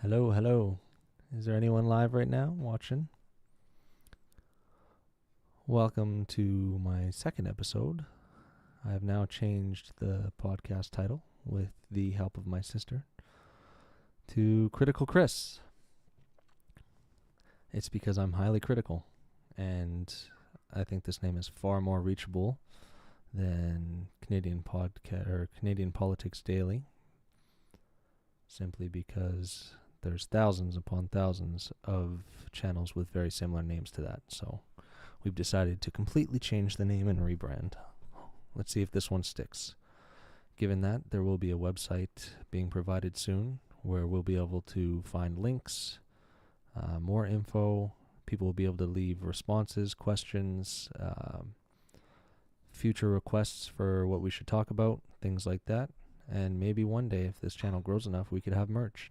Hello, hello. Is there anyone live right now watching? Welcome to my second episode. I have now changed the podcast title with the help of my sister to Critical Chris. It's because I'm highly critical, and I think this name is far more reachable than Canadian Politics Daily, simply because there's thousands upon thousands of channels with very similar names to that. So we've decided to completely change the name and rebrand. Let's see if this one sticks. Given that, there will be a website being provided soon where we'll be able to find links, more info. People will be able to leave responses, questions, future requests for what we should talk about, things like that. And maybe one day, if this channel grows enough, we could have merch.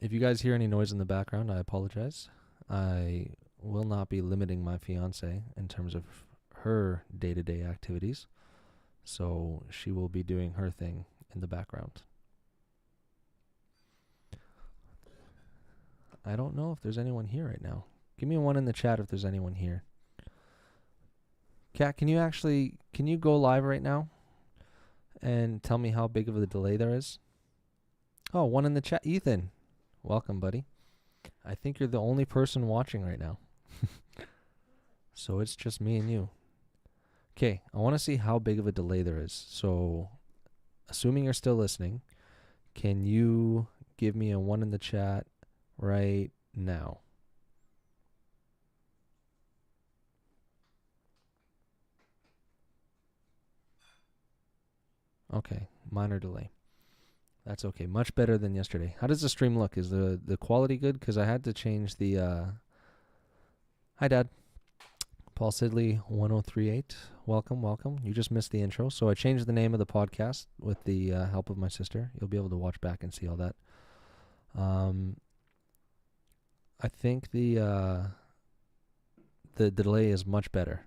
If you guys hear any noise in the background, I apologize. I will not be limiting my fiance in terms of her day-to-day activities, so she will be doing her thing in the background. I don't know if there's anyone here right now. Give me a 1 in the chat if there's anyone here. Kat, can you go live right now and tell me how big of a delay there is? Oh, 1 in the chat. Ethan, welcome, buddy. I think you're the only person watching right now. So it's just me and you. Okay, I want to see how big of a delay there is. So, assuming you're still listening, can you give me a 1 in the chat right now? Okay, minor delay. That's okay. Much better than yesterday. How does the stream look? Is the quality good? Because I had to change the... Hi, Dad. Paul Sidley, 1038. Welcome, welcome. You just missed the intro. So I changed the name of the podcast with the help of my sister. You'll be able to watch back and see all that. I think the delay is much better.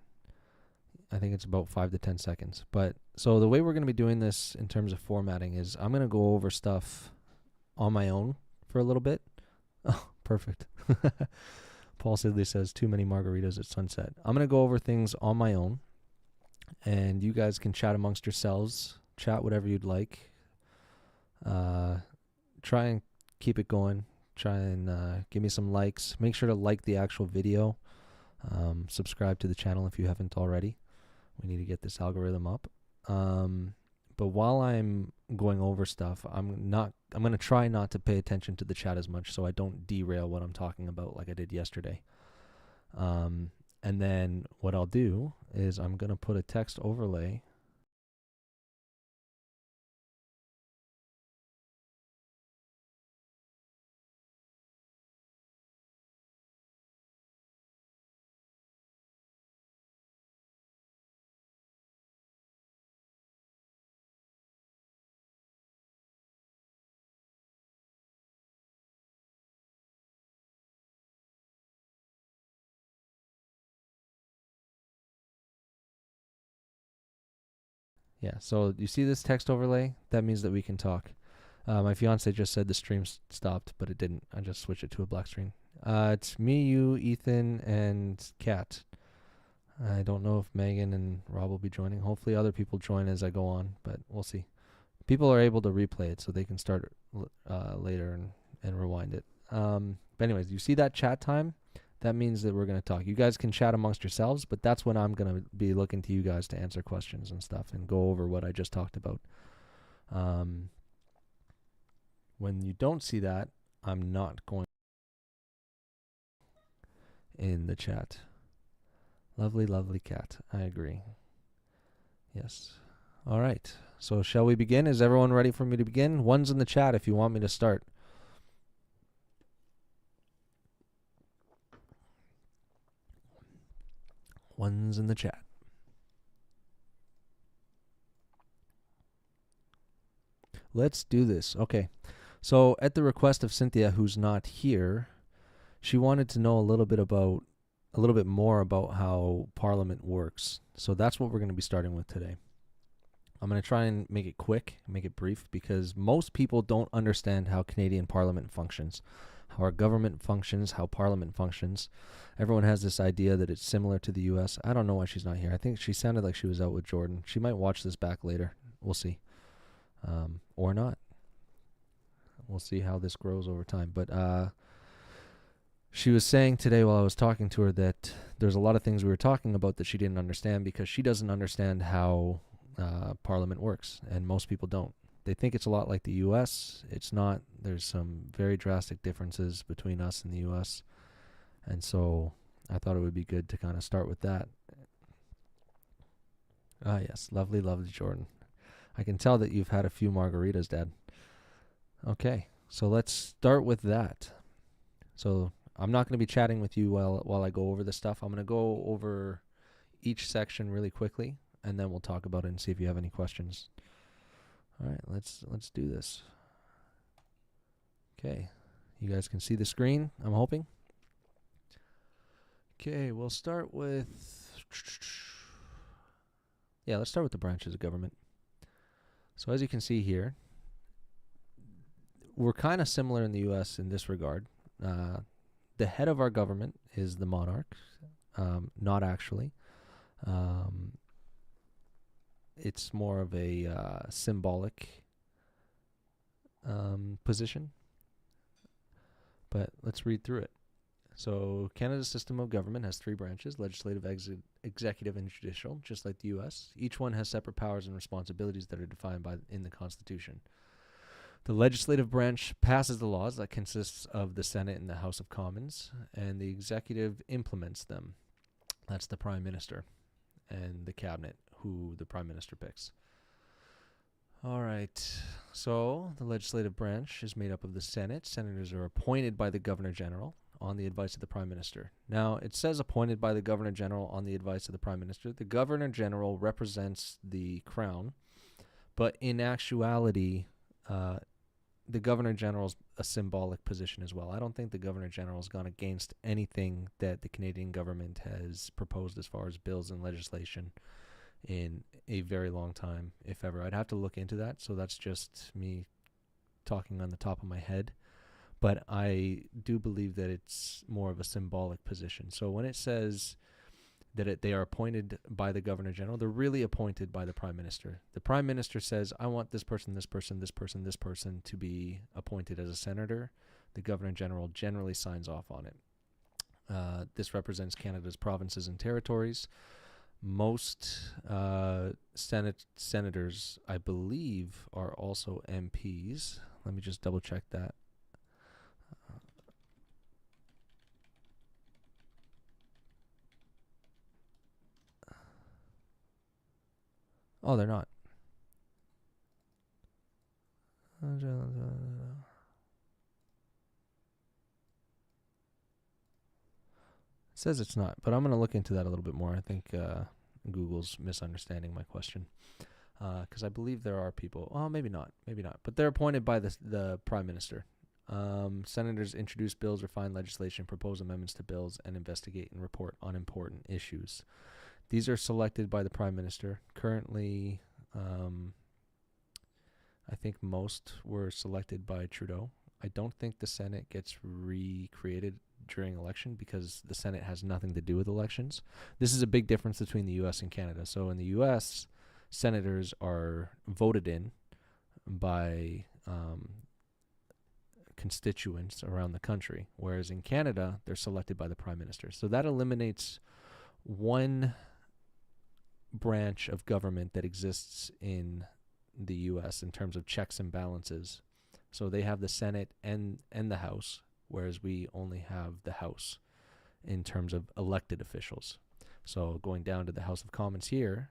I think it's about 5 to 10 seconds. But so the way we're going to be doing this in terms of formatting is I'm going to go over stuff on my own for a little bit. Oh, perfect. Paul Sidley says, too many margaritas at sunset. I'm going to go over things on my own, and you guys can chat amongst yourselves, chat whatever you'd like. Try and keep it going. Try and give me some likes. Make sure to like the actual video. Subscribe to the channel if you haven't already. We need to get this algorithm up. But while I'm going over stuff, I'm going to try not to pay attention to the chat as much so I don't derail what I'm talking about like I did yesterday. And then what I'll do is I'm going to put a text overlay. Yeah, so you see this text overlay? That means that we can talk. My fiance just said the stream stopped, but it didn't. I just switched it to a black screen. It's me, you, Ethan, and Kat. I don't know if Megan and Rob will be joining. Hopefully other people join as I go on, but we'll see. People are able to replay it, so they can start later and rewind it. But anyways, you see that chat time? That means that we're going to talk. You guys can chat amongst yourselves, but that's when I'm going to be looking to you guys to answer questions and stuff and go over what I just talked about. When you don't see that, I'm not going in the chat. Lovely, lovely cat. I agree. Yes. All right. So shall we begin? Is everyone ready for me to begin? One's in the chat if you want me to start. One's in the chat. Let's do this. Okay. So at the request of Cynthia, who's not here, she wanted to know a little bit more about how Parliament works. So that's what we're going to be starting with today. I'm going to try and make it quick, make it brief, because most people don't understand how Canadian Parliament functions, how our government functions, how Parliament functions. Everyone has this idea that it's similar to the U.S. I don't know why she's not here. I think she sounded like she was out with Jordan. She might watch this back later. We'll see. Or not. We'll see how this grows over time. But she was saying today while I was talking to her that there's a lot of things we were talking about that she didn't understand because she doesn't understand how Parliament works, and most people don't. They think it's a lot like the U.S. It's not. There's some very drastic differences between us and the U.S., and so I thought it would be good to kind of start with that. Ah, yes. Lovely, lovely Jordan. I can tell that you've had a few margaritas, Dad. Okay, so let's start with that. So I'm not going to be chatting with you while I go over this stuff. I'm going to go over each section really quickly, and then we'll talk about it and see if you have any questions. All right, let's do this. Okay, you guys can see the screen, I'm hoping. Okay, we'll start with... Yeah, let's start with the branches of government. So as you can see here, we're kind of similar in the U.S. in this regard. The head of our government is the monarch, not actually. It's more of a symbolic position. But let's read through it. So Canada's system of government has three branches: legislative, executive, and judicial, just like the U.S. Each one has separate powers and responsibilities that are defined in the Constitution. The legislative branch passes the laws that consists of the Senate and the House of Commons, and the executive implements them. That's the Prime Minister and the Cabinet, who the Prime Minister picks. All right, so the legislative branch is made up of the Senate. Senators are appointed by the Governor General on the advice of the Prime Minister. Now, it says appointed by the Governor General on the advice of the Prime Minister. The Governor General represents the Crown, but in actuality, the Governor General's a symbolic position as well. I don't think the Governor General's gone against anything that the Canadian government has proposed as far as bills and legislation in a very long time, if ever. I'd have to look into that, so that's just me talking on the top of my head. But I do believe that it's more of a symbolic position. So when it says that they are appointed by the Governor General, they're really appointed by the Prime Minister. The Prime Minister says, I want this person, this person, this person, this person to be appointed as a senator. The Governor General generally signs off on it. This represents Canada's provinces and territories. Most senators, I believe, are also MPs. Let me just double check that. Oh, they're not. It says it's not, but I'm going to look into that a little bit more. I think Google's misunderstanding my question, because I believe there are people. Oh, maybe not, but they're appointed by the Prime Minister. Senators introduce bills, refine legislation, propose amendments to bills, and investigate and report on important issues. These are selected by the Prime Minister. Currently, I think most were selected by Trudeau. I don't think the Senate gets recreated during election because the Senate has nothing to do with elections. This is a big difference between the U.S. and Canada. So in the U.S., senators are voted in by constituents around the country, whereas in Canada, they're selected by the Prime Minister. So that eliminates one branch of government that exists in the U.S. in terms of checks and balances. So they have the Senate and the House, whereas we only have the House in terms of elected officials. So going down to the House of Commons here,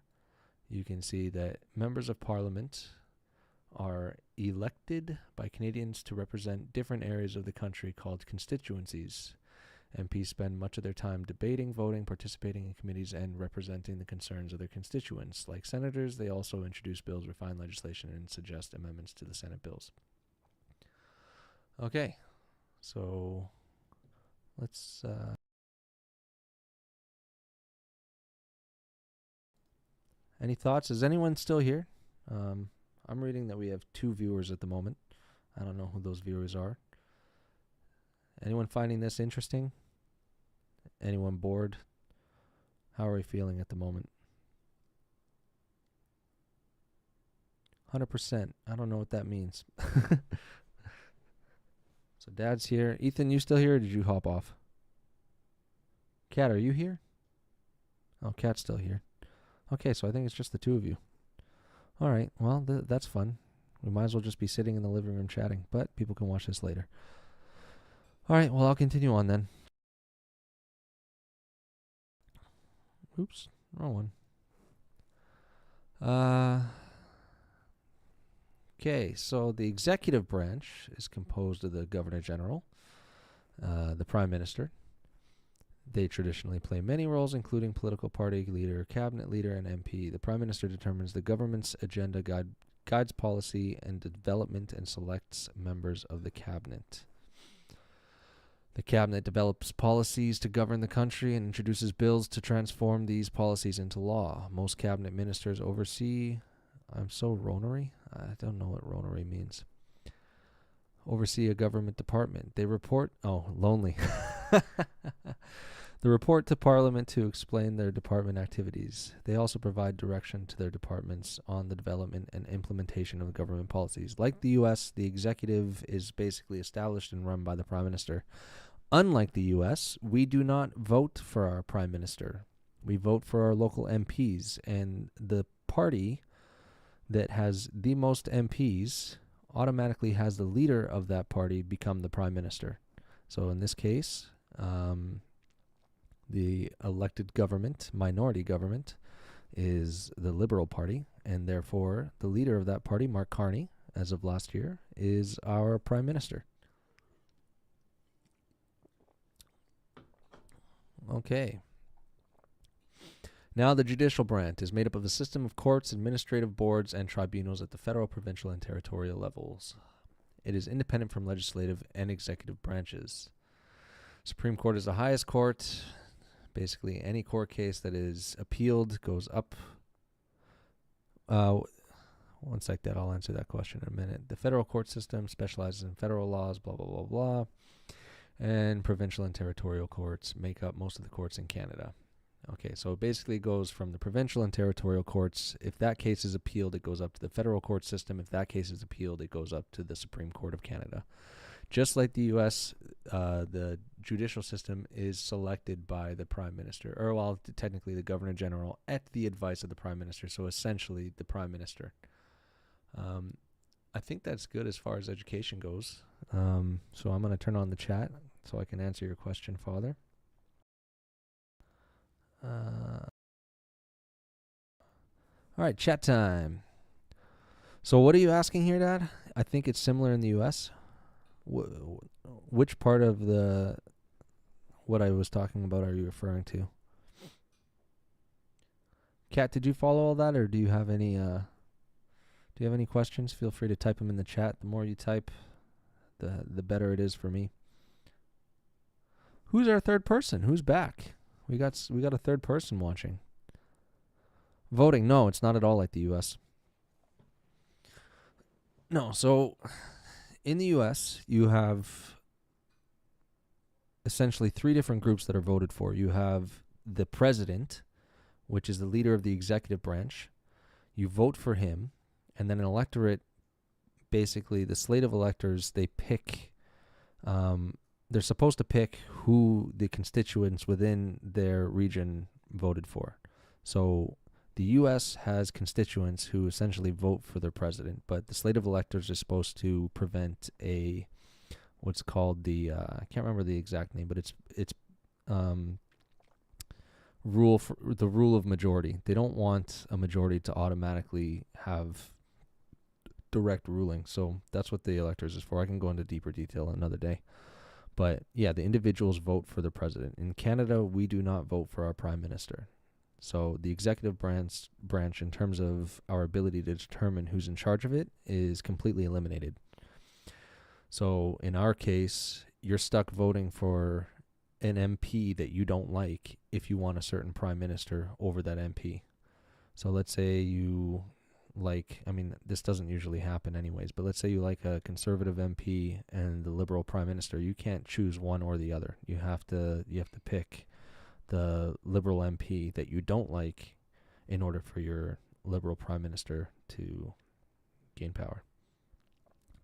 you can see that members of Parliament are elected by Canadians to represent different areas of the country called constituencies. MPs spend much of their time debating, voting, participating in committees, and representing the concerns of their constituents. Like senators, they also introduce bills, refine legislation, and suggest amendments to the Senate bills. Okay, so let's... Any thoughts? Is anyone still here? I'm reading that we have 2 viewers at the moment. I don't know who those viewers are. Anyone finding this interesting? Anyone bored? How are we feeling at the moment? 100%. I don't know what that means. So Dad's here. Ethan, you still here or did you hop off? Kat, are you here? Oh, Kat's still here. Okay, so I think it's just the 2 of you. All right, well, that's fun. We might as well just be sitting in the living room chatting, but people can watch this later. All right, well, I'll continue on then. Oops, wrong one. Okay, so the executive branch is composed of the Governor General, the Prime Minister. They traditionally play many roles, including political party leader, cabinet leader, and MP. The Prime Minister determines the government's agenda, guides policy and development, and selects members of the cabinet. The cabinet develops policies to govern the country and introduces bills to transform these policies into law. Most cabinet ministers oversee... I'm so ronery. I don't know what ronery means. Oversee a government department. They report... Oh, lonely. They report to Parliament to explain their department activities. They also provide direction to their departments on the development and implementation of government policies. Like the U.S., the executive is basically established and run by the Prime Minister. Unlike the U.S., we do not vote for our Prime Minister. We vote for our local MPs, and the party that has the most MPs automatically has the leader of that party become the Prime Minister. So in this case... the elected government, minority government, is the Liberal Party, and therefore the leader of that party, Mark Carney, as of last year, is our Prime Minister. Okay. Now the judicial branch is made up of a system of courts, administrative boards, and tribunals at the federal, provincial, and territorial levels. It is independent from legislative and executive branches. Supreme Court is the highest court. Basically, any court case that is appealed goes up. One sec, Dad, I'll answer that question in a minute. The federal court system specializes in federal laws, blah, blah, blah, blah. And provincial and territorial courts make up most of the courts in Canada. Okay, so it basically goes from the provincial and territorial courts. If that case is appealed, it goes up to the federal court system. If that case is appealed, it goes up to the Supreme Court of Canada. Just like the U.S., the judicial system is selected by the Prime Minister, or well, technically the Governor General at the advice of the Prime Minister, so essentially the Prime Minister. I think that's good as far as education goes. So I'm going to turn on the chat so I can answer your question, Father. All right, chat time. So what are you asking here, Dad? I think it's similar in the U.S. Which part of what I was talking about are you referring to? Kat, did you follow all that, or do you have any questions? Feel free to type them in the chat. The more you type, the better it is for me. Who's our third person? Who's back? We got a third person watching. Voting? No, it's not at all like the U.S. No, so in the U.S., you have essentially 3 different groups that are voted for. You have the president, which is the leader of the executive branch. You vote for him, and then an electorate, basically the slate of electors, they pick, they're supposed to pick who the constituents within their region voted for. So the U.S. has constituents who essentially vote for their president, but the slate of electors is supposed to prevent what's called I can't remember the exact name, but it's the rule of majority. They don't want a majority to automatically have direct ruling, so that's what the electors is for. I can go into deeper detail another day. But yeah, the individuals vote for the president. In Canada, we do not vote for our Prime Minister. So the executive branch, in terms of our ability to determine who's in charge of it, is completely eliminated. So in our case, you're stuck voting for an MP that you don't like if you want a certain Prime Minister over that MP. So let's say you like, I mean, this doesn't usually happen anyways, but let's say you like a conservative MP and the liberal prime minister, you can't choose one or the other. You have to pick the liberal MP that you don't like in order for your liberal prime minister to gain power.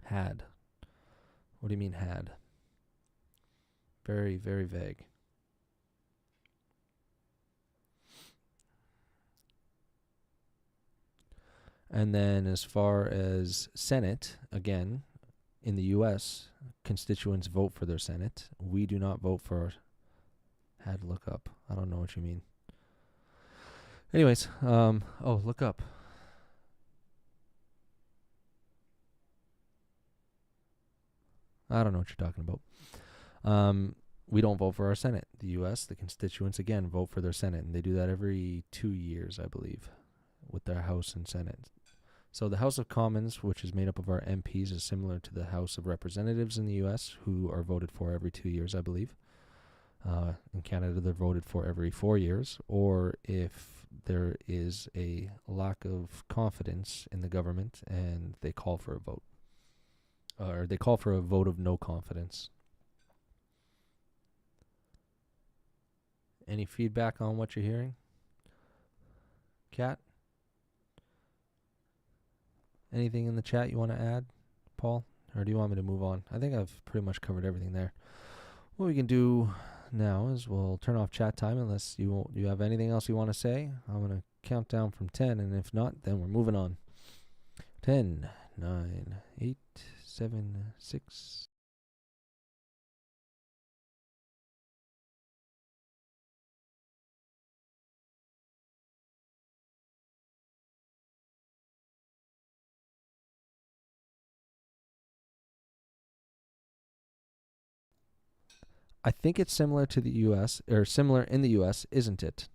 Had. What do you mean had? Very, very vague. And then as far as Senate, again, in the U.S., constituents vote for their Senate. We do not vote for... Had to look up. I don't know what you mean. Anyways, look up. I don't know what you're talking about. We don't vote for our Senate. The U.S., the constituents, again, vote for their Senate. And they do that every 2 years, I believe, with their House and Senate. So the House of Commons, which is made up of our MPs, is similar to the House of Representatives in the U.S., who are voted for every 2 years, I believe. In Canada, they're voted for every 4 years. Or if there is a lack of confidence in the government and they call for a vote. Or they call for a vote of no confidence. Any feedback on what you're hearing? Kat? Anything in the chat you want to add, Paul? Or do you want me to move on? I think I've pretty much covered everything there. What we can do now is we'll turn off chat time unless you have anything else you want to say. I'm going to count down from 10, and if not, then we're moving on. 10, 9, 8, 7, 6... I think it's similar to the U.S., or similar in the U.S., isn't it?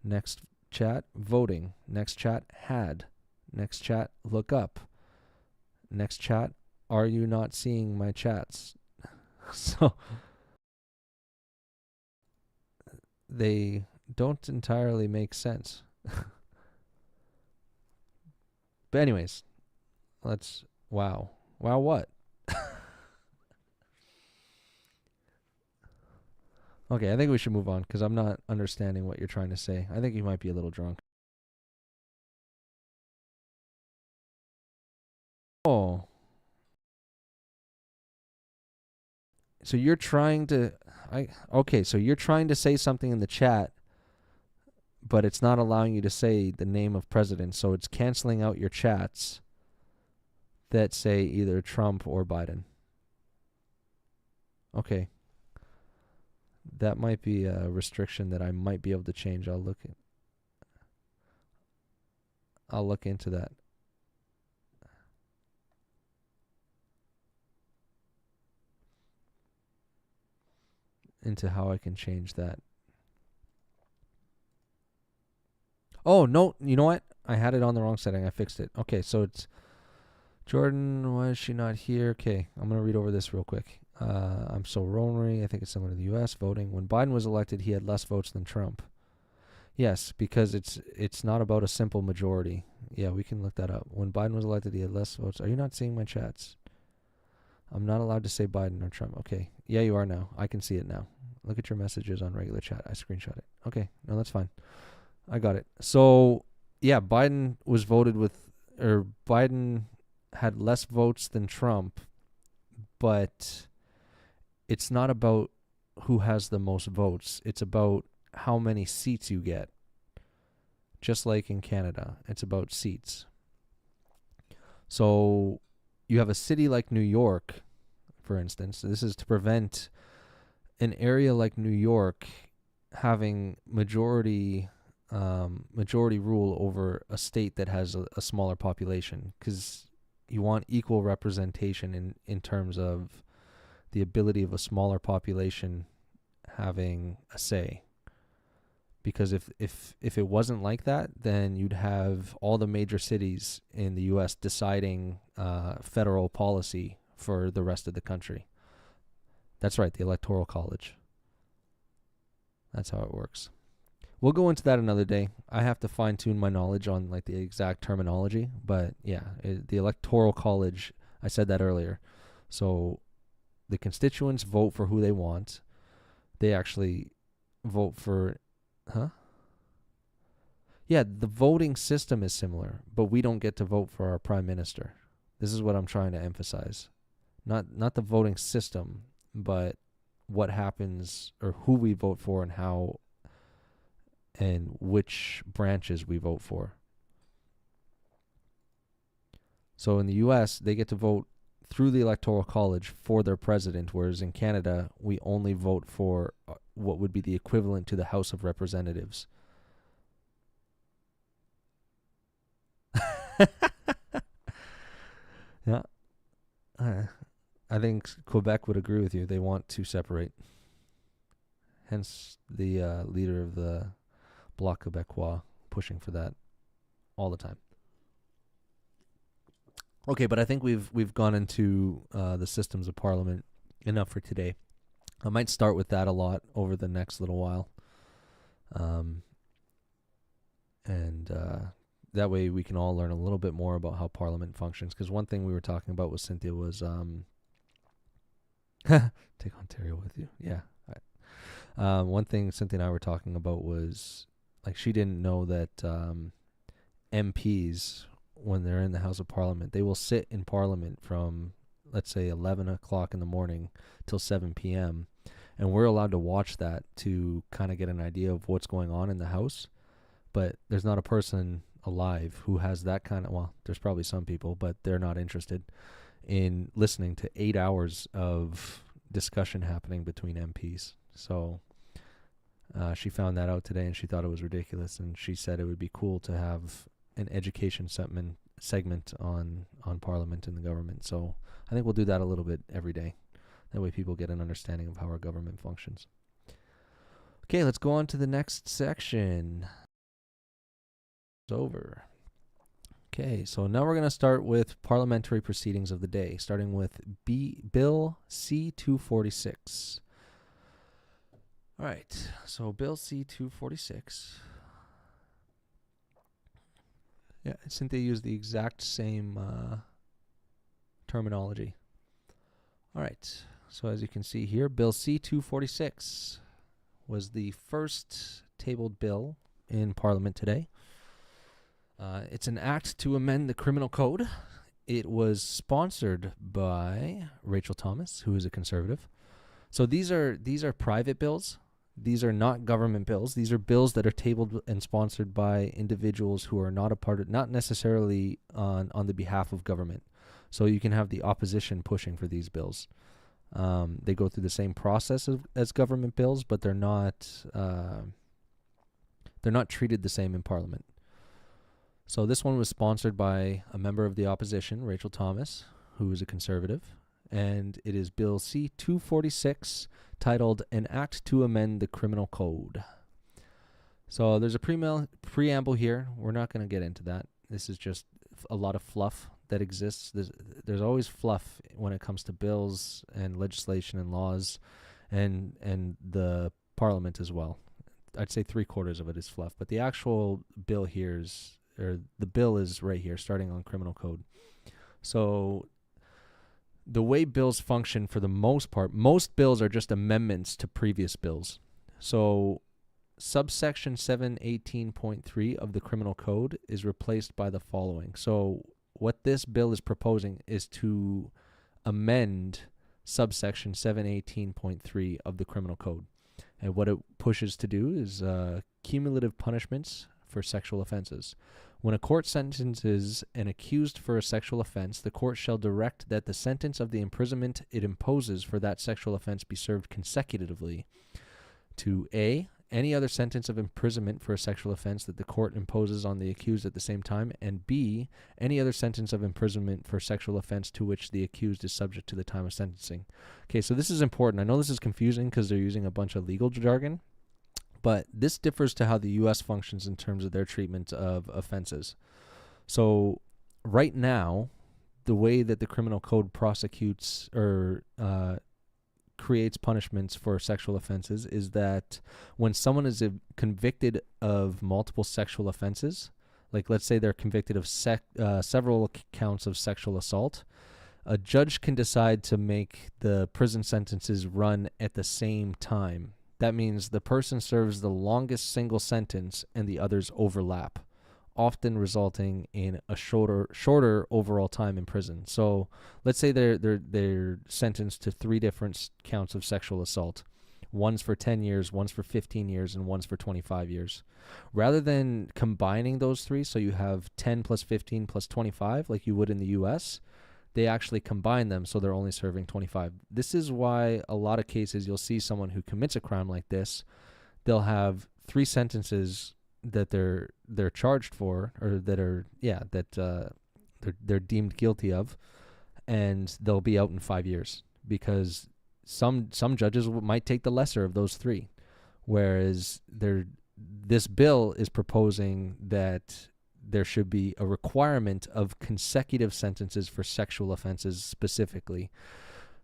Next chat, voting. Next chat, had. Next chat, look up. Next chat, are you not seeing my chats? So they don't entirely make sense. But anyways, let's... Wow. Wow what? Okay, I think we should move on because I'm not understanding what you're trying to say. I think you might be a little drunk. Oh. So you're trying to... Okay, so you're trying to say something in the chat, but it's not allowing you to say the name of president, so it's canceling out your chats that say either Trump or Biden. Okay. That might be a restriction that I might be able to change. I'll look into that. Into how I can change that. Oh, no, you know what? I had it on the wrong setting. I fixed it. Okay, so it's Jordan, why is she not here? Okay, I'm going to read over this real quick. I'm so Ronery. I think it's similar to the U.S. voting. When Biden was elected, he had less votes than Trump. Yes, because it's not about a simple majority. Yeah, we can look that up. When Biden was elected, he had less votes. Are you not seeing my chats? I'm not allowed to say Biden or Trump. Okay. Yeah, you are now. I can see it now. Look at your messages on regular chat. I screenshot it. Okay. No, that's fine. I got it. So, yeah, Biden was voted with, or Biden had less votes than Trump, but it's not about who has the most votes. It's about how many seats you get. Just like in Canada, it's about seats. So you have a city like New York, for instance. This is to prevent an area like New York having majority rule over a state that has a smaller population, because you want equal representation in terms of the ability of a smaller population having a say. Because if it wasn't like that, then you'd have all the major cities in the U.S. deciding federal policy for the rest of the country. That's right, the Electoral College. That's how it works. We'll go into that another day. I have to fine tune my knowledge on like the exact terminology, but yeah, the Electoral College, I said that earlier. So the constituents vote for who they want. They actually vote for, huh? Yeah, the voting system is similar, but we don't get to vote for our prime minister. This is what I'm trying to emphasize. Not the voting system, but what happens or who we vote for and how and which branches we vote for. So in the US, they get to vote through the Electoral College for their president, whereas in Canada, we only vote for what would be the equivalent to the House of Representatives. Yeah. I think Quebec would agree with you. They want to separate. Hence the leader of the Bloc Québécois pushing for that all the time. Okay, but I think we've gone into the systems of parliament enough for today. I might start with that a lot over the next little while. And that way we can all learn a little bit more about how parliament functions. Because one thing we were talking about with Cynthia was take Ontario with you. Yeah. One thing Cynthia and I were talking about was like she didn't know that MPs, when they're in the House of Parliament, they will sit in Parliament from, let's say, 11 o'clock in the morning till 7 p.m. And we're allowed to watch that to kind of get an idea of what's going on in the House. But there's not a person alive who has that kind of, well, there's probably some people, but they're not interested in listening to 8 hours of discussion happening between MPs. So she found that out today and she thought it was ridiculous. And she said it would be cool to have an education segment on Parliament and the government. So I think we'll do that a little bit every day. That way people get an understanding of how our government functions. Okay, let's go on to the next section. It's over. Okay, so now we're going to start with parliamentary proceedings of the day, starting with Bill C-246. All right, so Bill C-246. Yeah, Cynthia used the exact same terminology. All right, so as you can see here, Bill C-246 was the first tabled bill in Parliament today. It's an act to amend the criminal code. It was sponsored by Rachel Thomas, who is a conservative. So these are private bills. These are not government bills. These are bills that are tabled and sponsored by individuals who are not a part of, not necessarily on the behalf of government. So you can have the opposition pushing for these bills. They go through the same process as government bills, but they're not treated the same in Parliament. So this one was sponsored by a member of the opposition, Rachel Thomas, who is a conservative, and it is Bill C-246, titled An Act to Amend the Criminal Code. So there's a preamble here. We're not going to get into that. This is just a lot of fluff that exists. There's always fluff when it comes to bills and legislation and laws and the Parliament as well. I'd say 3/4 of it is fluff, but the actual bill here is, or the bill is right here, starting on criminal code. So the way bills function for the most part, most bills are just amendments to previous bills. So subsection 718.3 of the criminal code is replaced by the following. So what this bill is proposing is to amend subsection 718.3 of the criminal code. And what it pushes to do is cumulative punishments for sexual offenses. When a court sentences an accused for a sexual offense, the court shall direct that the sentence of the imprisonment it imposes for that sexual offense be served consecutively to A, any other sentence of imprisonment for a sexual offense that the court imposes on the accused at the same time, and B, any other sentence of imprisonment for sexual offense to which the accused is subject to the time of sentencing. Okay, so this is important. I know this is confusing because they're using a bunch of legal jargon, but this differs to how the U.S. functions in terms of their treatment of offenses. So right now, the way that the criminal code prosecutes or creates punishments for sexual offenses is that when someone is convicted of multiple sexual offenses, like let's say they're convicted of several counts of sexual assault, a judge can decide to make the prison sentences run at the same time. That means the person serves the longest single sentence and the others overlap, often resulting in a shorter overall time in prison. So let's say they're sentenced to 3 different counts of sexual assault. One's for 10 years, one's for 15 years, and one's for 25 years. Rather than combining those 3, so you have 10 plus 15 plus 25, like you would in the U.S., they actually combine them, so they're only serving 25. This is why a lot of cases you'll see someone who commits a crime like this, they'll have 3 sentences that they're charged for, or that are they're deemed guilty of, and they'll be out in 5 years, because some judges might take the lesser of those 3, whereas this bill is proposing that there should be a requirement of consecutive sentences for sexual offenses specifically.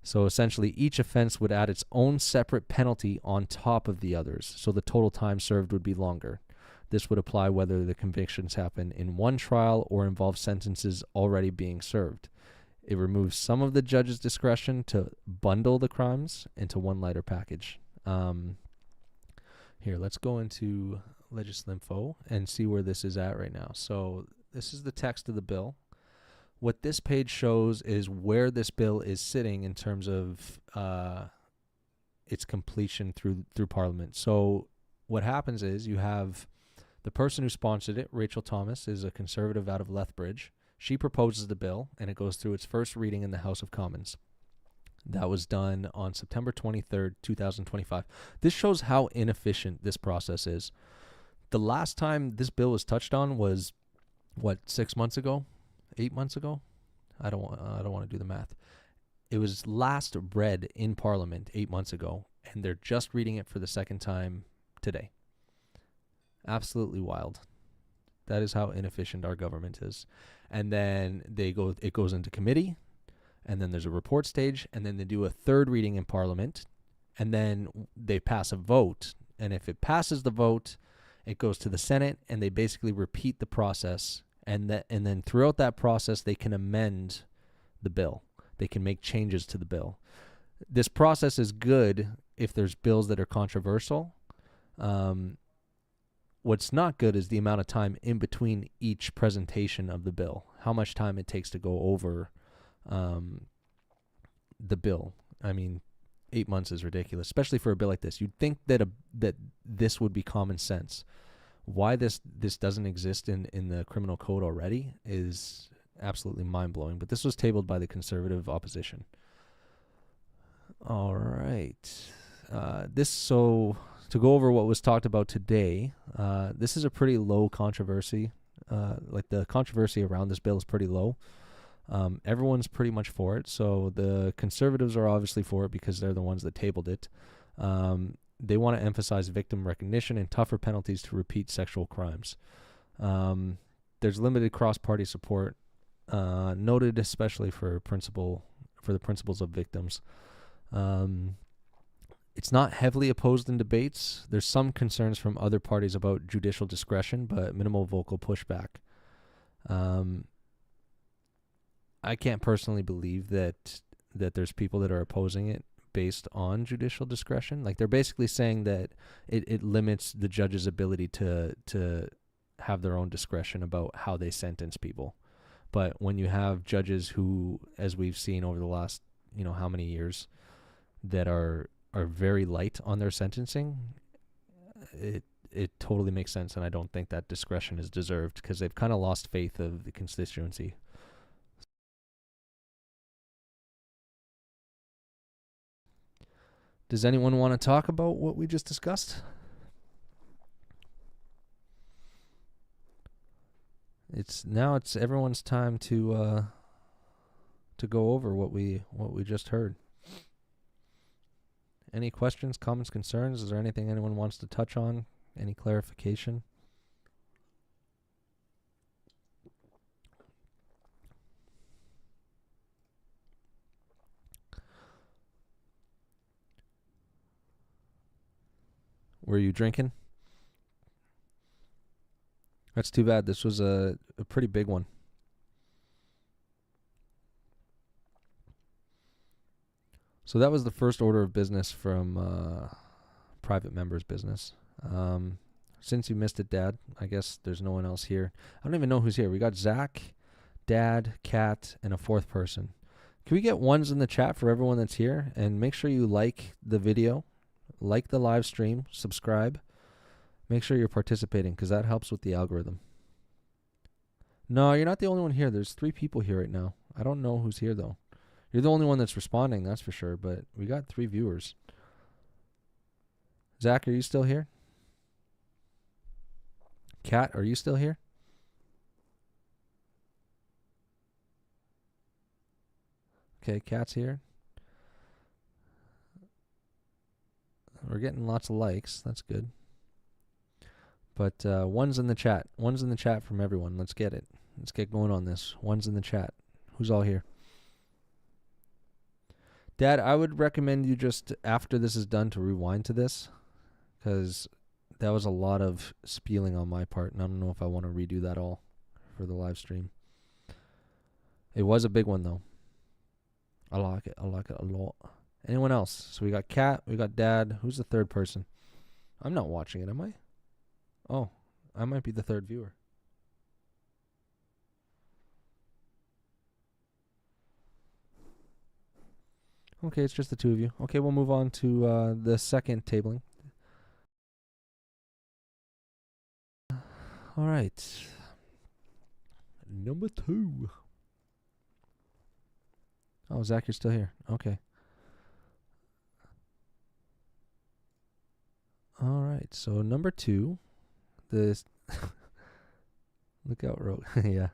So essentially, each offense would add its own separate penalty on top of the others, so the total time served would be longer. This would apply whether the convictions happen in one trial or involve sentences already being served. It removes some of the judge's discretion to bundle the crimes into one lighter package. Here, let's go into Legislinfo and see where this is at right now. So this is the text of the bill. What this page shows is where this bill is sitting in terms of its completion through Parliament. So what happens is you have the person who sponsored it, Rachel Thomas, is a Conservative out of Lethbridge. She proposes the bill, and it goes through its first reading in the House of Commons. That was done on September 23rd, 2025. This shows how inefficient this process is. The last time this bill was touched on was, 6 months ago? 8 months ago? I don't want to do the math. It was last read in Parliament 8 months ago, and they're just reading it for the second time today. Absolutely wild. That is how inefficient our government is. And then it goes into committee, and then there's a report stage, and then they do a third reading in Parliament, and then they pass a vote. And if it passes the vote, it goes to the Senate, and they basically repeat the process. And then throughout that process, they can amend the bill. They can make changes to the bill. This process is good if there's bills that are controversial. What's not good is the amount of time in between each presentation of the bill, how much time it takes to go over the bill. I mean, 8 months is ridiculous, especially for a bill like this. You'd think that that this would be common sense. Why this doesn't exist in the criminal code already is absolutely mind-blowing. But this was tabled by the Conservative opposition. All right. To go over what was talked about today, this is a pretty low controversy. Like the controversy around this bill is pretty low. Everyone's pretty much for it. So the Conservatives are obviously for it because they're the ones that tabled it. They want to emphasize victim recognition and tougher penalties to repeat sexual crimes. There's limited cross-party support, noted especially for the principles of victims. It's not heavily opposed in debates. There's some concerns from other parties about judicial discretion, but minimal vocal pushback. I can't personally believe that there's people that are opposing it based on judicial discretion. Like, they're basically saying that it limits the judge's ability to have their own discretion about how they sentence people. But when you have judges who, as we've seen over the last, how many years, that are very light on their sentencing, it totally makes sense, and I don't think that discretion is deserved because they've kind of lost faith of the constituency. Does anyone want to talk about what we just discussed? It's everyone's time to go over what we just heard. Any questions, comments, concerns? Is there anything anyone wants to touch on? Any clarification? Were you drinking? That's too bad. This was a pretty big one. So that was the first order of business from private members' business. Since you missed it, Dad, I guess there's no one else here. I don't even know who's here. We got Zach, Dad, Kat, and a fourth person. Can we get ones in the chat for everyone that's here? And make sure you like the video, like the live stream, subscribe. Make sure you're participating because that helps with the algorithm. No, you're not the only one here. There's 3 people here right now. I don't know who's here, though. You're the only one that's responding, that's for sure, but we got 3 viewers. Zach, are you still here? Kat, are you still here? Okay, Kat's here. We're getting lots of likes. That's good. But one's in the chat. One's in the chat from everyone. Let's get it. Let's get going on this. One's in the chat. Who's all here? Dad, I would recommend you just, after this is done, to rewind to this. Because that was a lot of spieling on my part. And I don't know if I want to redo that all for the live stream. It was a big one, though. I like it. I like it a lot. Anyone else? So we got Kat. We got Dad. Who's the third person? I'm not watching it, am I? Oh, I might be the third viewer. Okay, it's just the 2 of you. Okay, we'll move on to the second tabling. All right. Number 2. Oh, Zach, you're still here. Okay. All right, so number 2. This look out, Rogue. Yeah.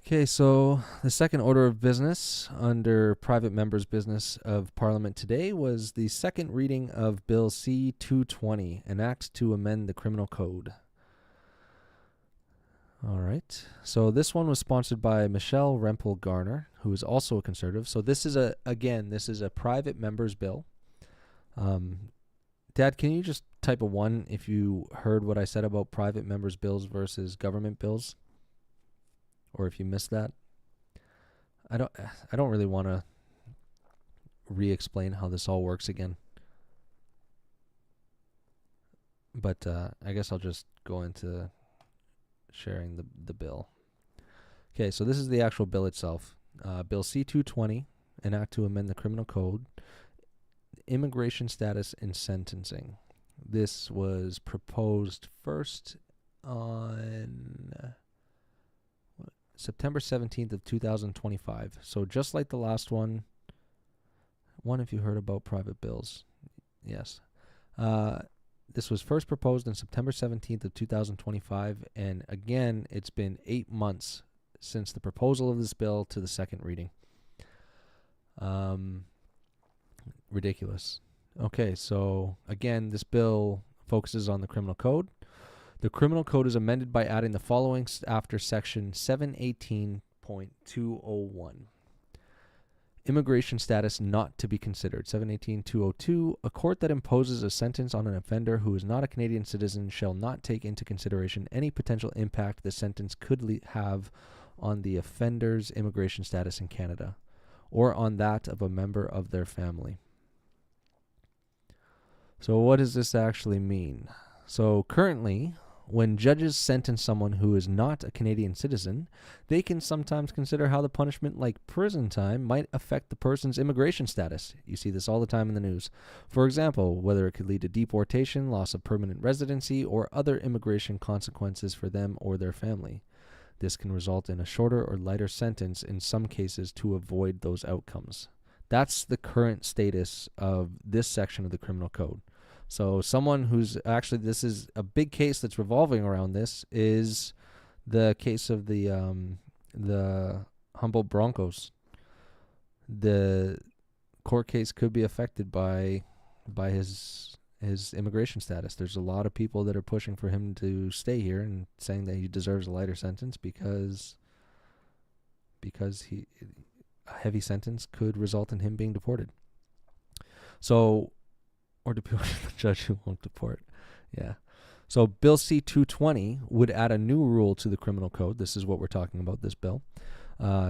Okay, so the second order of business under private members' business of Parliament today was the second reading of Bill C-220, an act to amend the Criminal Code. All right, so this one was sponsored by Michelle Rempel Garner, who is also a Conservative. So this is this is a private members' bill. Dad, can you just type a 1 if you heard what I said about private members' bills versus government bills? Or if you missed that? I don't really want to re-explain how this all works again. But I guess I'll just go into sharing the bill. Okay, so this is the actual bill itself. Bill C-220, an act to amend the Criminal Code, immigration status and sentencing. This was proposed first on September 17th of 2025. So just like the last one if you heard about private bills. Yes. This was first proposed on September 17th of 2025, and again, it's been 8 months since the proposal of this bill to the second reading. Ridiculous. Okay, so again, this bill focuses on the criminal code. The criminal code is amended by adding the following after section 718.201. Immigration status not to be considered. 718.202. A court that imposes a sentence on an offender who is not a Canadian citizen shall not take into consideration any potential impact the sentence could have on the offender's immigration status in Canada or on that of a member of their family. So what does this actually mean? So currently, when judges sentence someone who is not a Canadian citizen, they can sometimes consider how the punishment, like prison time, might affect the person's immigration status. You see this all the time in the news. For example, whether it could lead to deportation, loss of permanent residency, or other immigration consequences for them or their family. This can result in a shorter or lighter sentence in some cases to avoid those outcomes. That's the current status of this section of the criminal code. So someone who's actually, this is a big case that's revolving around this, is the case of the Humboldt Broncos. The court case could be affected by his immigration status. There's a lot of people that are pushing for him to stay here and saying that he deserves a lighter sentence because a heavy sentence could result in him being deported. So or deport the judge who won't deport. Yeah. So Bill C-220 would add a new rule to the criminal code. This is what we're talking about, this bill.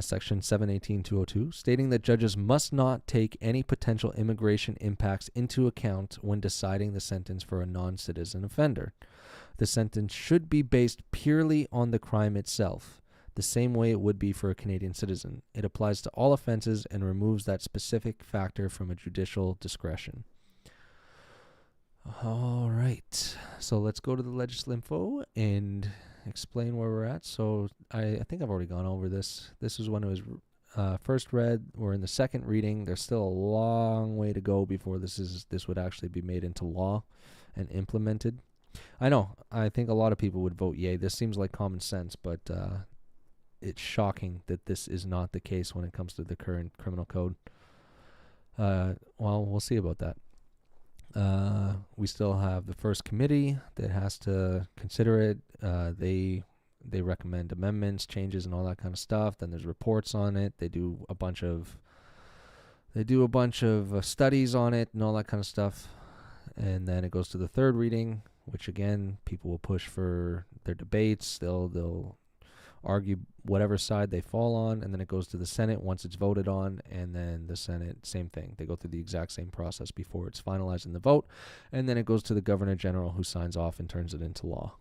Section 718-202, stating that judges must not take any potential immigration impacts into account when deciding the sentence for a non-citizen offender. The sentence should be based purely on the crime itself, the same way it would be for a Canadian citizen. It applies to all offenses and removes that specific factor from a judicial discretion. All right, so let's go to the Legislinfo and explain where we're at. So I think I've already gone over this. This was when it was first read. We're in the second reading. There's still a long way to go before this would actually be made into law and implemented. I know. I think a lot of people would vote yay. This seems like common sense, but it's shocking that this is not the case when it comes to the current criminal code. Well, we'll see about that. We still have the first committee that has to consider it. They recommend amendments, changes, and all that kind of stuff. Then there's reports on it. They do a bunch of studies on it and all that kind of stuff. And then it goes to the third reading, which again, people will push for their debates. They'll argue whatever side they fall on, and then it goes to the Senate once it's voted on, and then the Senate, same thing. They go through the exact same process before it's finalized in the vote, and then it goes to the Governor General, who signs off and turns it into law.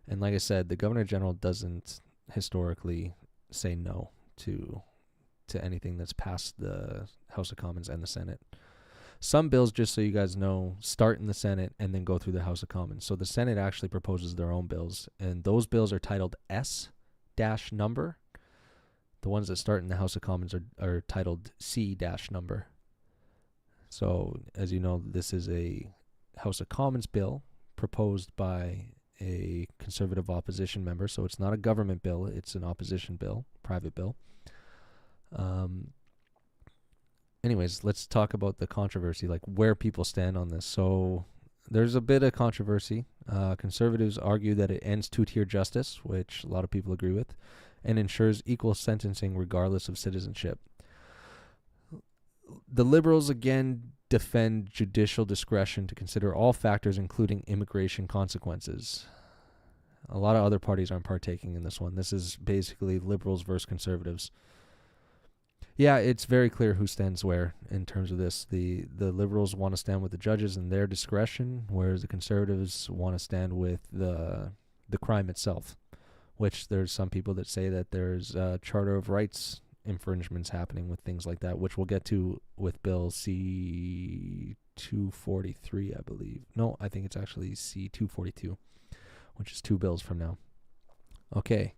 And like I said, the Governor General doesn't historically say no to anything that's passed the House of Commons and the Senate. Some bills, just so you guys know, start in the Senate and then go through the House of Commons. So the Senate actually proposes their own bills, and those bills are titled S-number. The ones that start in the House of Commons are titled C-number. So, as you know, this is a House of Commons bill proposed by a Conservative opposition member. So it's not a government bill, it's an opposition bill, private bill. Anyways, let's talk about the controversy, like where people stand on this. So there's a bit of controversy. Conservatives argue that it ends two-tier justice, which a lot of people agree with, and ensures equal sentencing regardless of citizenship. The Liberals, again, defend judicial discretion to consider all factors, including immigration consequences. A lot of other parties aren't partaking in this one. This is basically Liberals versus Conservatives. Yeah, it's very clear who stands where in terms of this. The Liberals want to stand with the judges and their discretion, whereas the Conservatives want to stand with the crime itself, which there's some people that say that there's Charter of Rights infringements happening with things like that, which we'll get to with Bill C-243, I believe. No, I think it's actually C-242, which is 2 bills from now. Okay.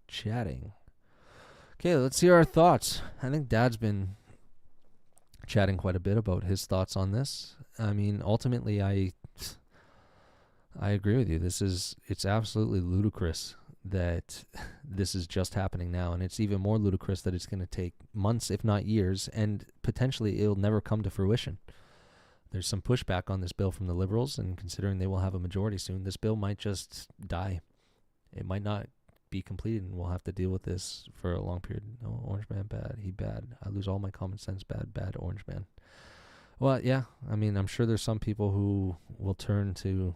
Chatting. Okay, let's hear our thoughts. I think Dad's been chatting quite a bit about his thoughts on this. I mean, ultimately, I agree with you. It's absolutely ludicrous that this is just happening now, and it's even more ludicrous that it's going to take months, if not years, and potentially it'll never come to fruition. There's some pushback on this bill from the Liberals, and considering they will have a majority soon, this bill might just die. It might not be completed, and we'll have to deal with this for a long period. No, Orange Man bad, he bad. I lose all my common sense, bad Orange Man. Well, yeah, I mean, I'm sure there's some people who will turn to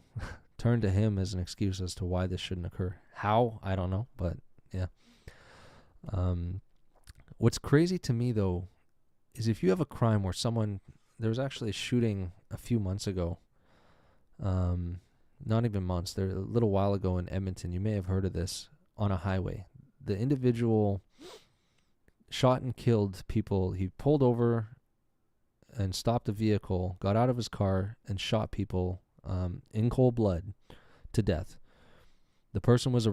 him as an excuse as to why this shouldn't occur. How? I don't know, but yeah. What's crazy to me, though, is if you have a crime where there was actually a shooting a few months ago, not even months, a little while ago in Edmonton, you may have heard of this, on a highway. The individual shot and killed people. He pulled over and stopped a vehicle, got out of his car, and shot people in cold blood to death. The person was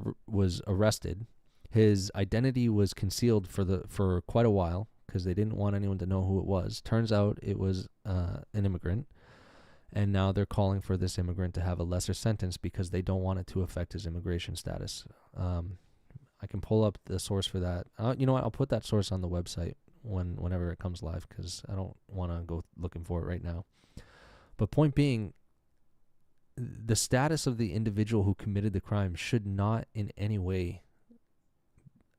arrested. His identity was concealed for quite a while because they didn't want anyone to know who it was. Turns out it was an immigrant, and now they're calling for this immigrant to have a lesser sentence because they don't want it to affect his immigration status. I can pull up the source for that. You know what? I'll put that source on the website whenever it comes live because I don't want to go looking for it right now. But point being, the status of the individual who committed the crime should not in any way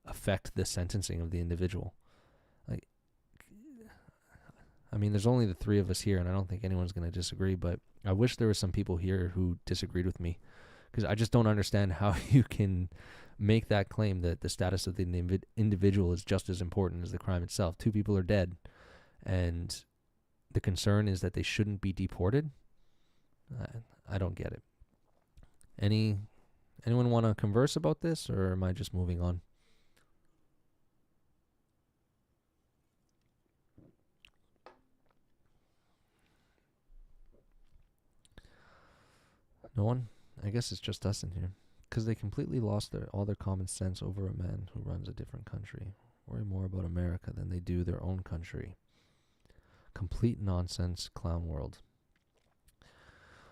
affect the sentencing of the individual. Like, I mean, there's only the three of us here, and I don't think anyone's going to disagree, but I wish there were some people here who disagreed with me, because I just don't understand how you can make that claim that the status of the individual is just as important as the crime itself. 2 people are dead, and the concern is that they shouldn't be deported. I don't get it. Anyone want to converse about this, or am I just moving on? No one? I guess it's just us in here. Because they completely lost all their common sense over a man who runs a different country. Worry more about America than they do their own country. Complete nonsense clown world.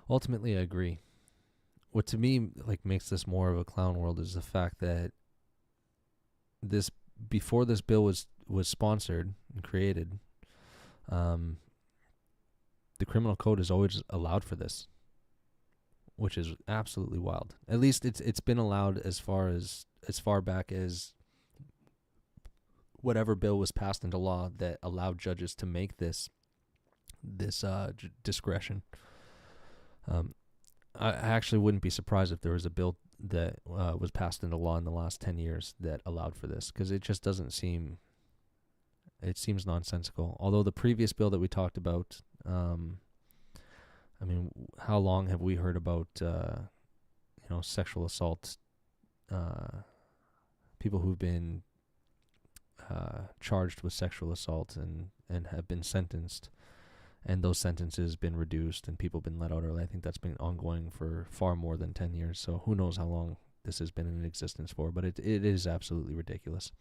Ultimately, I agree. What to me makes this more of a clown world is the fact that before this bill was sponsored and created, the criminal code has always allowed for this, which is absolutely wild. At least it's been allowed as far back as whatever bill was passed into law that allowed judges to make this discretion. I actually wouldn't be surprised if there was a bill that was passed into law in the last 10 years that allowed for this, because it just doesn't seem. It seems nonsensical. Although the previous bill that we talked about, I mean, how long have we heard about sexual assault? People who've been charged with sexual assault and have been sentenced, and those sentences been reduced and people been let out early. I think that's been ongoing for far more than 10 years. So who knows how long this has been in existence for, but it is absolutely ridiculous,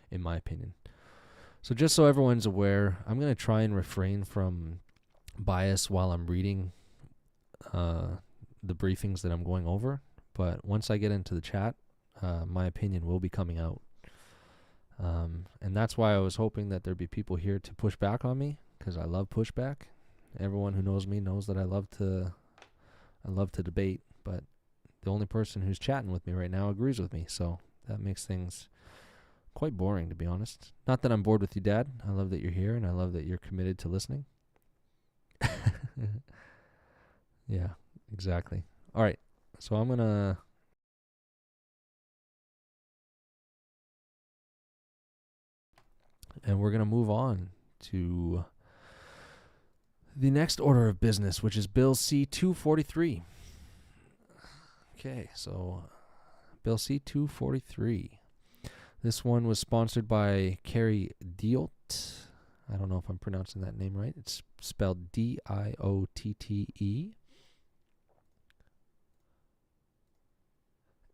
in my opinion. So just so everyone's aware, I'm going to try and refrain from bias while I'm reading the briefings that I'm going over. But once I get into the chat, my opinion will be coming out. And that's why I was hoping that there'd be people here to push back on me, because I love pushback. Everyone who knows me knows that I love to debate, but the only person who's chatting with me right now agrees with me, so that makes things quite boring, to be honest. Not that I'm bored with you, Dad. I love that you're here, and I love that you're committed to listening. Yeah, exactly. All right, so I'm gonna we're gonna move on to the next order of business, which is Bill C-243. Okay, so Bill C-243. This one was sponsored by Carrie Diotte. I don't know if I'm pronouncing that name right. It's spelled D-I-O-T-T-E.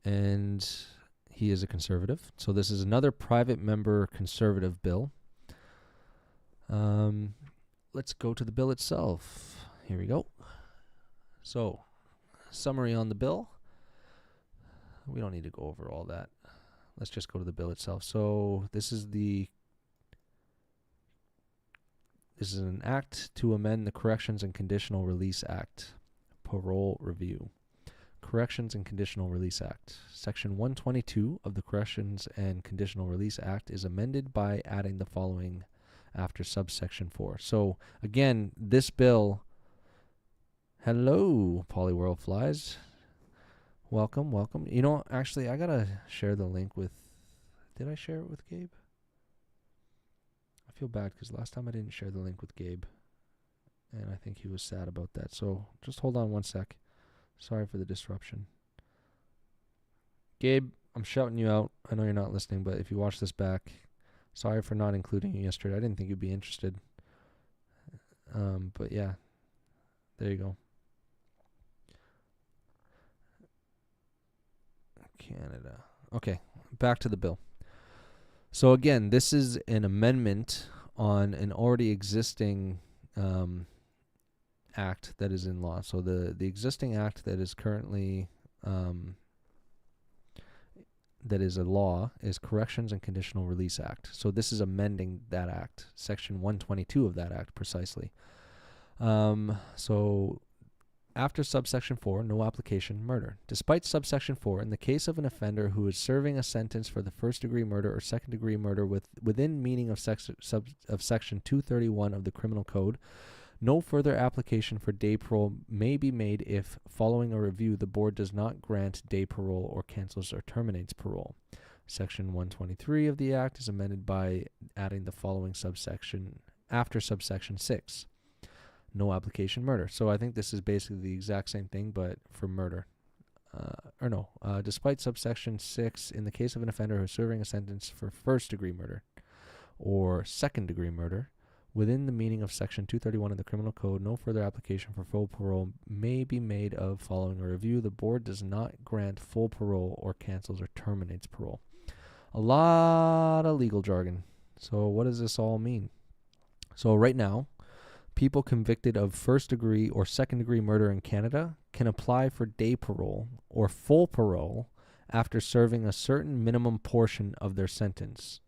And he is a conservative. So this is another private member conservative bill. Let's go to the bill itself. Here we go. So, summary on the bill. We don't need to go over all that. Let's just go to the bill itself. So, this is an act to amend the Corrections and Conditional Release Act, Parole Review. Corrections and Conditional Release Act. Section 122 of the Corrections and Conditional Release Act is amended by adding the following after subsection 4. So, again, this bill... Hello, Poilievre flies. Welcome. You know, actually, I gotta share the link with... Did I share it with Gabe? I feel bad because last time I didn't share the link with Gabe, and I think he was sad about that. So, just hold on one sec. Sorry for the disruption. Gabe, I'm shouting you out. I know you're not listening, but if you watch this back, sorry for not including you yesterday. I didn't think you'd be interested. But yeah, there you go. Canada. Okay, back to the bill. So again, this is an amendment on an already existing act that is in law. So the existing act that is currently that is a law is Corrections and Conditional Release Act. So this is amending that act, section 122 of that act precisely. So After subsection 4, no application, murder. Despite subsection 4, in the case of an offender who is serving a sentence for the first-degree murder or second-degree murder within meaning of section 231 of the Criminal Code, no further application for day parole may be made if, following a review, the board does not grant day parole or cancels or terminates parole. Section 123 of the Act is amended by adding the following subsection after subsection 6. No application, murder. So I think this is basically the exact same thing, but for murder. Despite subsection 6, in the case of an offender who is serving a sentence for first-degree murder or second-degree murder, within the meaning of section 231 of the Criminal Code, no further application for full parole may be made of following a review. The board does not grant full parole or cancels or terminates parole. A lot of legal jargon. So what does this all mean? So right now, people convicted of first-degree or second-degree murder in Canada can apply for day parole or full parole after serving a certain minimum portion of their sentence.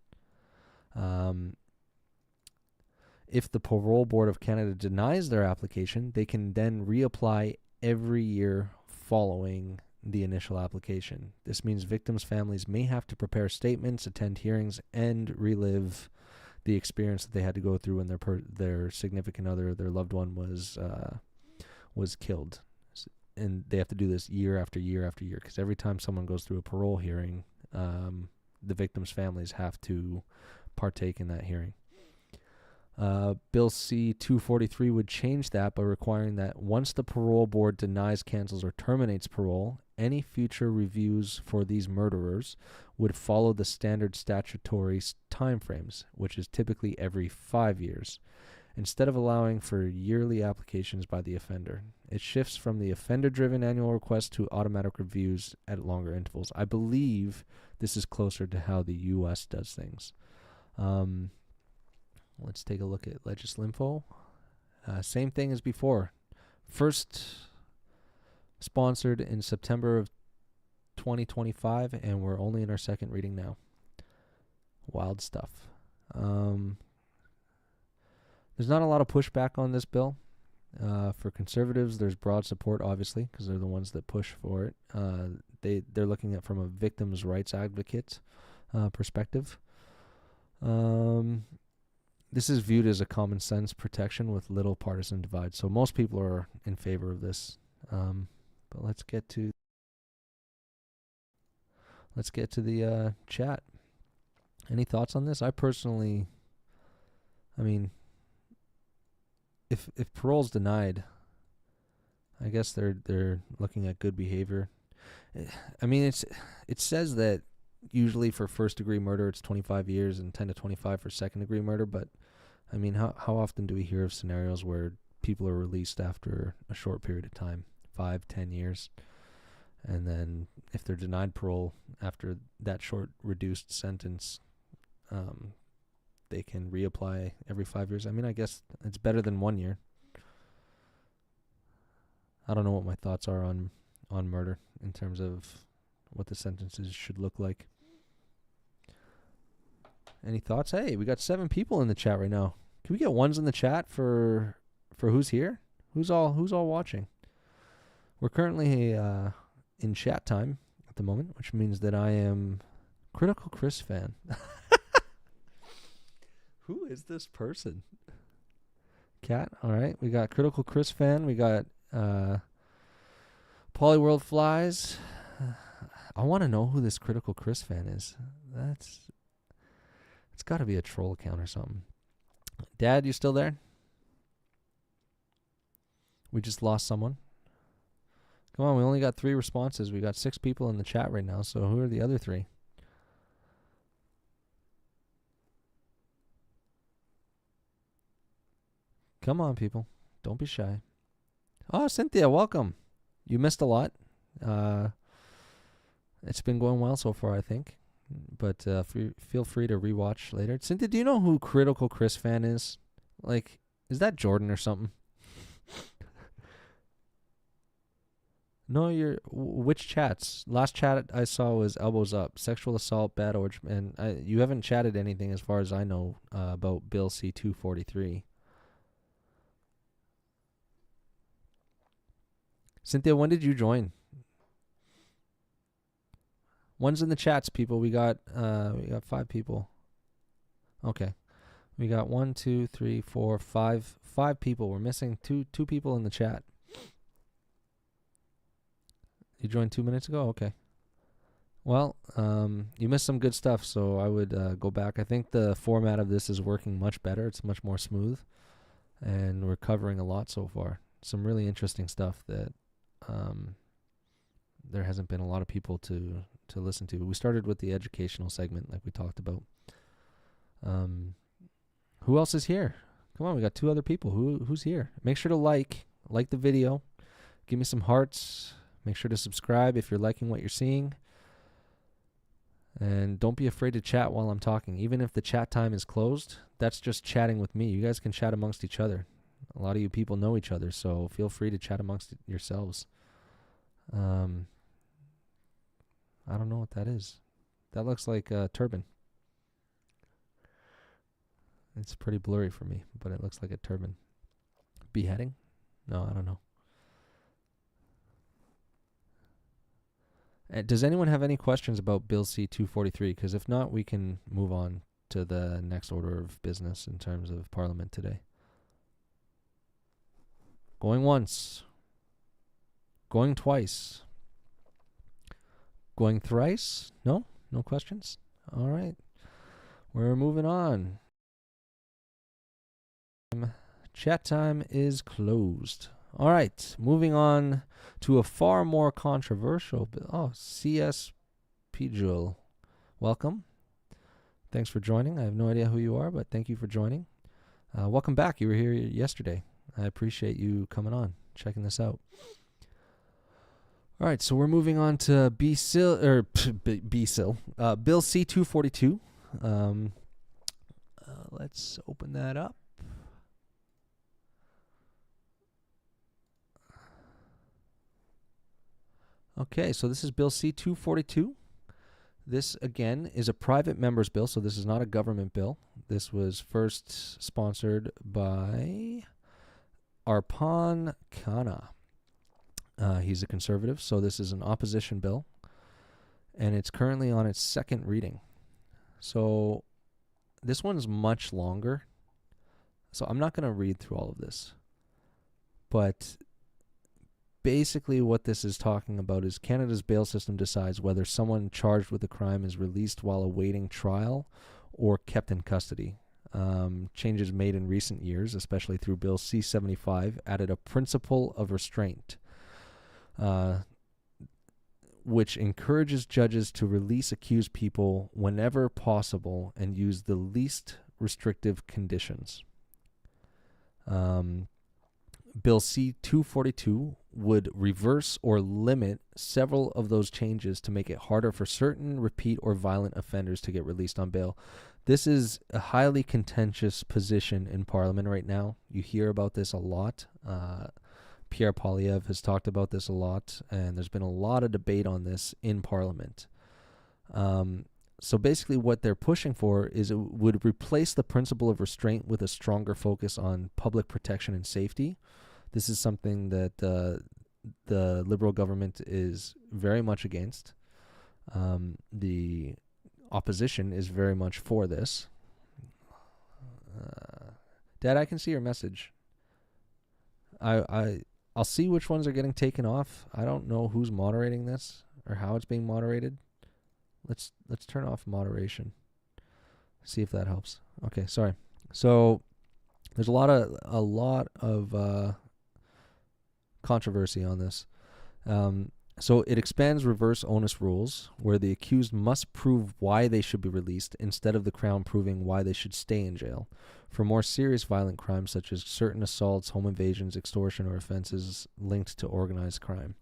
If the Parole Board of Canada denies their application, they can then reapply every year following the initial application. This means victims' families may have to prepare statements, attend hearings, and relive the experience that they had to go through when their significant other, their loved one, was killed. And they have to do this year after year after year, because every time someone goes through a parole hearing, the victims' families have to partake in that hearing. Bill C-243 would change that by requiring that once the parole board denies, cancels, or terminates parole, any future reviews for these murderers would follow the standard statutory timeframes, which is typically every 5 years, instead of allowing for yearly applications by the offender. It shifts from the offender-driven annual request to automatic reviews at longer intervals. I believe this is closer to how the U.S. does things. Let's take a look at Legislinfo. Same thing as before. First sponsored in September of 2025, and we're only in our second reading now. Wild stuff. There's not a lot of pushback on this bill. For conservatives, there's broad support, obviously, because they're the ones that push for it. They're looking at from a victims' rights advocate perspective. This is viewed as a common sense protection with little partisan divide. So most people are in favor of this. But let's get to the chat. Any thoughts on this? I mean, if parole's denied, I guess they're looking at good behavior. I mean, it says that usually for first-degree murder it's 25 years and 10 to 25 for second-degree murder, but I mean, how often do we hear of scenarios where people are released after a short period of time, 5-10 years, and then if they're denied parole after that short reduced sentence, they can reapply every 5 years? I mean, I guess it's better than 1 year. I don't know what my thoughts are on murder in terms of what the sentences should look like. Any thoughts? Hey, we got 7 people in the chat right now. Can we get ones in the chat for who's here? Who's all watching? We're currently in chat time at the moment, which means that I am Critical Chris fan. Who is this person? Cat. All right, we got Critical Chris fan. We got Polyworld Flies. I want to know who this Critical Chris fan is. It's got to be a troll account or something. Dad, you still there? We just lost someone. Come on, we only got 3 responses. We got 6 people in the chat right now, so who are the other 3? Come on, people. Don't be shy. Oh, Cynthia, welcome. You missed a lot. It's been going well so far, I think. But feel free to rewatch later. Cynthia, do you know who Critical Chris fan is? Like, is that Jordan or something? No, which chats? Last chat I saw was Elbows Up, sexual assault, bad origin, and you haven't chatted anything as far as I know about Bill C-243. Cynthia, when did you join? One's in the chats, people. We got 5 people. Okay. We got 1, 2, 3, 4, 5 people. We're missing two people in the chat. You joined 2 minutes ago? Okay. Well, you missed some good stuff, so I would go back. I think the format of this is working much better. It's much more smooth, and we're covering a lot so far. Some really interesting stuff that there hasn't been a lot of people to listen to. We started with the educational segment, like we talked about. Who else is here? Come on, we got 2 other people. Who's here? Make sure to like the video. Give me some hearts. Make sure to subscribe if you're liking what you're seeing. And don't be afraid to chat while I'm talking. Even if the chat time is closed, that's just chatting with me. You guys can chat amongst each other. A lot of you people know each other, so feel free to chat amongst yourselves. I don't know what that is. That looks like a turban. It's pretty blurry for me, but it looks like a turban. Beheading? No, I don't know. Does anyone have any questions about Bill C-243? Because if not, we can move on to the next order of business in terms of Parliament today. Going once. Going twice. Going thrice? No? No questions? All right. We're moving on. Chat time is closed. All right. Moving on to a far more controversial bill. Oh, C.S. Pijul. Welcome. Thanks for joining. I have no idea who you are, but thank you for joining. Welcome back. You were here yesterday. I appreciate you coming on, checking this out. All right, so we're moving on to Bill C-242. Let's open that up. Okay, so this is Bill C-242. This, again, is a private member's bill, so this is not a government bill. This was first sponsored by Arpan Khanna. He's a conservative, so this is an opposition bill, and it's currently on its 2nd reading. So this one's much longer, so I'm not going to read through all of this, but basically what this is talking about is Canada's bail system decides whether someone charged with a crime is released while awaiting trial or kept in custody. Changes made in recent years, especially through Bill C-75, added a principle of restraint, which encourages judges to release accused people whenever possible and use the least restrictive conditions. Bill C-242 would reverse or limit several of those changes to make it harder for certain repeat or violent offenders to get released on bail. This is a highly contentious position in Parliament right now. You hear about this a lot. Pierre Poilievre has talked about this a lot, and there's been a lot of debate on this in Parliament. So basically what they're pushing for is it would replace the principle of restraint with a stronger focus on public protection and safety. This is something that the Liberal government is very much against. The opposition is very much for this. Dad, I can see your message. I'll see which ones are getting taken off. I don't know who's moderating this or how it's being moderated. Let's turn off moderation. See if that helps. Okay, sorry. So there's a lot of controversy on this. So it expands reverse onus rules, where the accused must prove why they should be released instead of the Crown proving why they should stay in jail. For more serious violent crimes such as certain assaults, home invasions, extortion, or offenses linked to organized crime.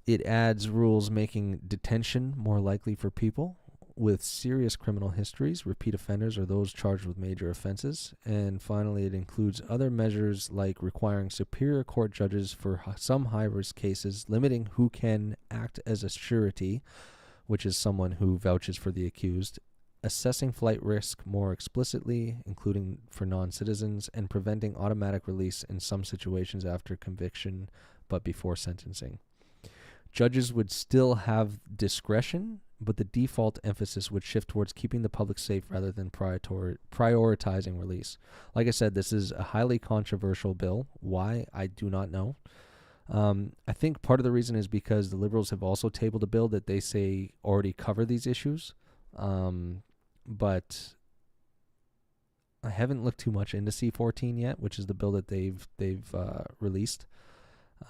It adds rules making detention more likely for people with serious criminal histories, repeat offenders, or those charged with major offenses. And finally, it includes other measures like requiring superior court judges for some high-risk cases, limiting who can act as a surety, which is someone who vouches for the accused, assessing flight risk more explicitly, including for non-citizens, and preventing automatic release in some situations after conviction but before sentencing. Judges would still have discretion, but the default emphasis would shift towards keeping the public safe rather than prioritizing release. Like I said, this is a highly controversial bill. Why? I do not know. I think part of the reason is because the Liberals have also tabled a bill that they say already cover these issues. But I haven't looked too much into C-14 yet, which is the bill that they've released.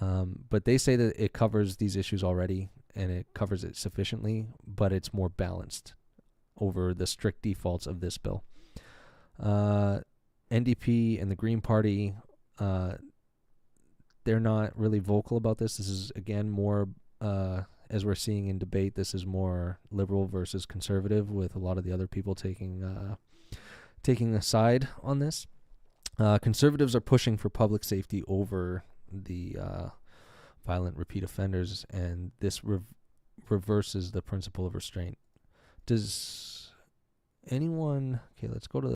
But they say that it covers these issues already, and it covers it sufficiently, but it's more balanced over the strict defaults of this bill. NDP and the Green Party, they're not really vocal about this. This is, again, more, as we're seeing in debate, this is more liberal versus conservative, with a lot of the other people taking a side on this. Conservatives are pushing for public safety over the violent repeat offenders, and this reverses the principle of restraint. Does anyone... Okay, let's go to the...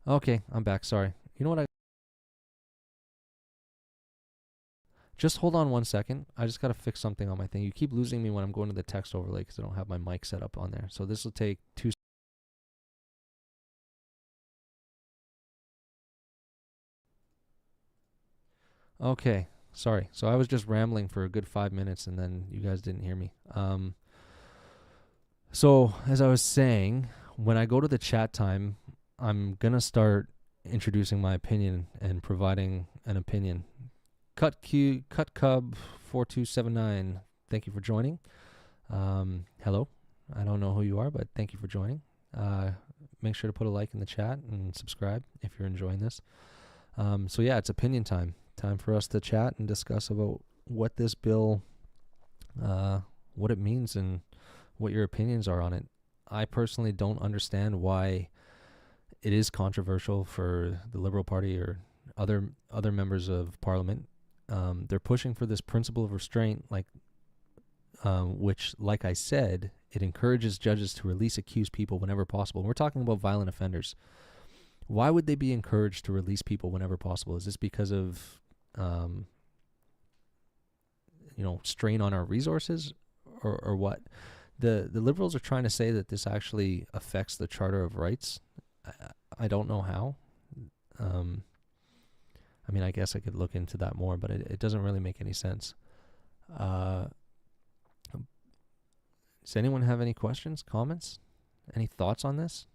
Okay, I'm back. Sorry. You know what? Just hold on 1 second. I just got to fix something on my thing. You keep losing me when I'm going to the text overlay because I don't have my mic set up on there. So this will take 2 seconds. Okay, sorry. So I was just rambling for a good 5 minutes, and then you guys didn't hear me. So as I was saying, when I go to the chat time, I'm going to start introducing my opinion and providing an opinion. CutCub4279, thank you for joining. Hello. I don't know who you are, but thank you for joining. Make sure to put a like in the chat and subscribe if you're enjoying this. So yeah, it's opinion time. Time for us to chat and discuss about what this bill, what it means and what your opinions are on it. I personally don't understand why it is controversial for the Liberal Party or other members of Parliament. They're pushing for this principle of restraint, which, like I said, it encourages judges to release accused people whenever possible. We're talking about violent offenders. Why would they be encouraged to release people whenever possible? Is this because of, strain on our resources, or what? The Liberals are trying to say that this actually affects the Charter of Rights. I don't know how. I guess I could look into that more, but it doesn't really make any sense. Does anyone have any questions, comments, any thoughts on this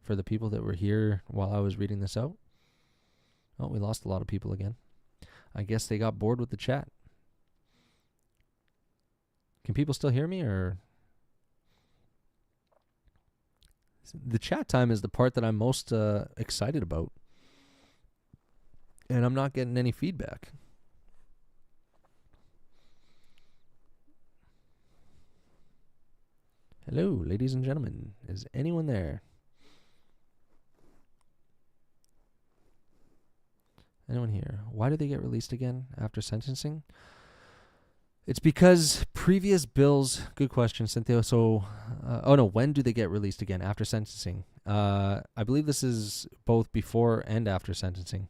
for the people that were here while I was reading this out? Oh, we lost a lot of people again. I guess they got bored with the chat. Can people still hear me, or? The chat time is the part that I'm most excited about. And I'm not getting any feedback. Hello, ladies and gentlemen. Is anyone there? Anyone here? Why do they get released again after sentencing? It's because previous bills... Good question, Cynthia. So, when do they get released again after sentencing? I believe this is both before and after sentencing.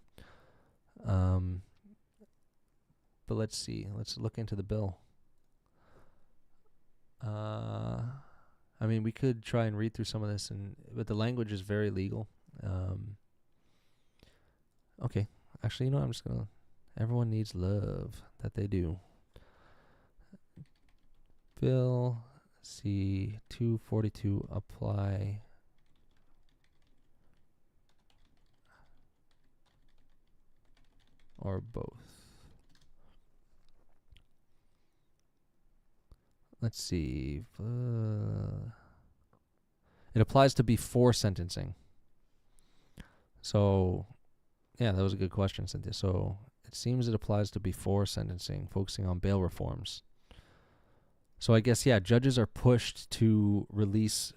But let's see. Let's look into the bill. We could try and read through some of this, but the language is very legal. Okay. Actually, I'm just going to... Everyone needs love. That they do. Bill C-242 apply. or both? Let's see. It applies to before sentencing. So, yeah, that was a good question, Cynthia. So it seems it applies to before sentencing, focusing on bail reforms. So I guess, yeah, judges are pushed to release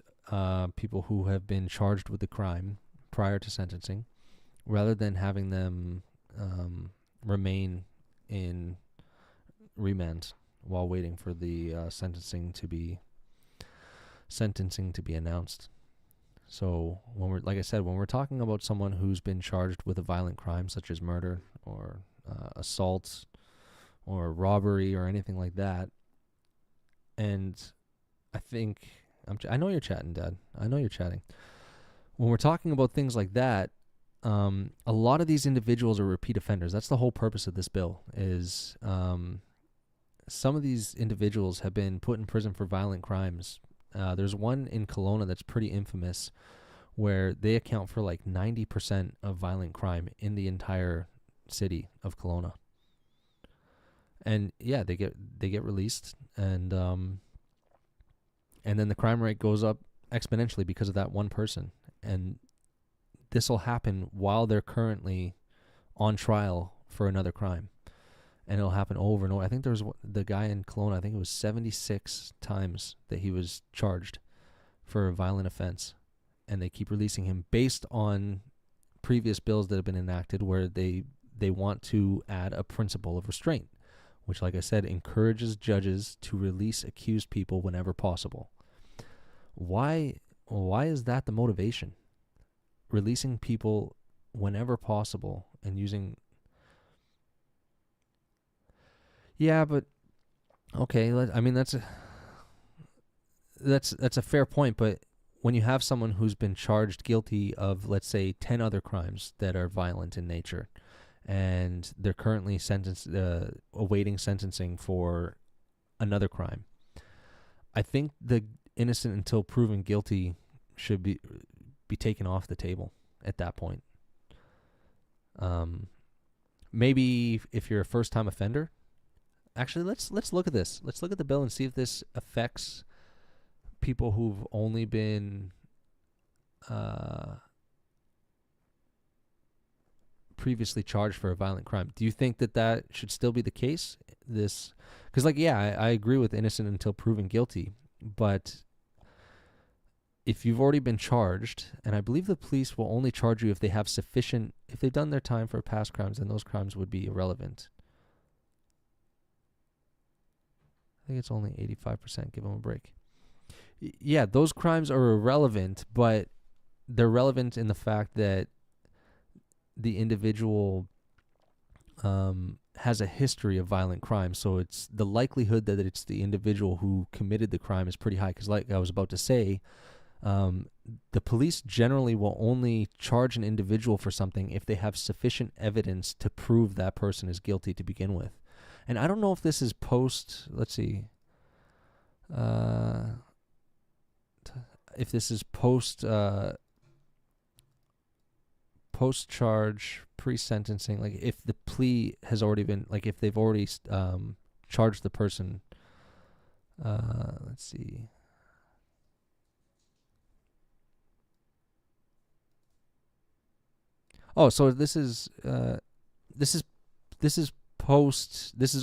people who have been charged with the crime prior to sentencing, rather than having them remain in remand while waiting for the sentencing to be announced. So when we're talking about someone who's been charged with a violent crime such as murder or assault or robbery or anything like that, and I think I know you're chatting, Dad. I know you're chatting. When we're talking about things like that, a lot of these individuals are repeat offenders. That's the whole purpose of this bill. Is some of these individuals have been put in prison for violent crimes. There's one in Kelowna that's pretty infamous, where they account for like 90% of violent crime in the entire city of Kelowna. And yeah, they get released, and then the crime rate goes up exponentially because of that one person. And this will happen while they're currently on trial for another crime. And it'll happen over and over. I think there was the guy in Kelowna, I think it was 76 times that he was charged for a violent offense. And they keep releasing him based on previous bills that have been enacted where they want to add a principle of restraint, which, like I said, encourages judges to release accused people whenever possible. Why is that the motivation? Releasing people whenever possible and using... Yeah, but okay, that's a fair point, but when you have someone who's been charged guilty of, let's say, 10 other crimes that are violent in nature, and they're currently awaiting sentencing for another crime, I think the innocent until proven guilty should be taken off the table at that point. Maybe if you're a first-time offender. Actually, let's look at this. Let's look at the bill and see if this affects people who've only been previously charged for a violent crime. Do you think that should still be the case? Because, I agree with innocent until proven guilty, but if you've already been charged, and I believe the police will only charge you if they've done their time for past crimes, then those crimes would be irrelevant. I think it's only 85%. Give them a break. Yeah, those crimes are irrelevant, but they're relevant in the fact that the individual has a history of violent crime. So it's the likelihood that it's the individual who committed the crime is pretty high. Because like I was about to say, the police generally will only charge an individual for something if they have sufficient evidence to prove that person is guilty to begin with. And I don't know if this is let's see, if this is post-charge, pre-sentencing, like if the plea has already been, like if they've already charged the person. Let's see. Oh, so this is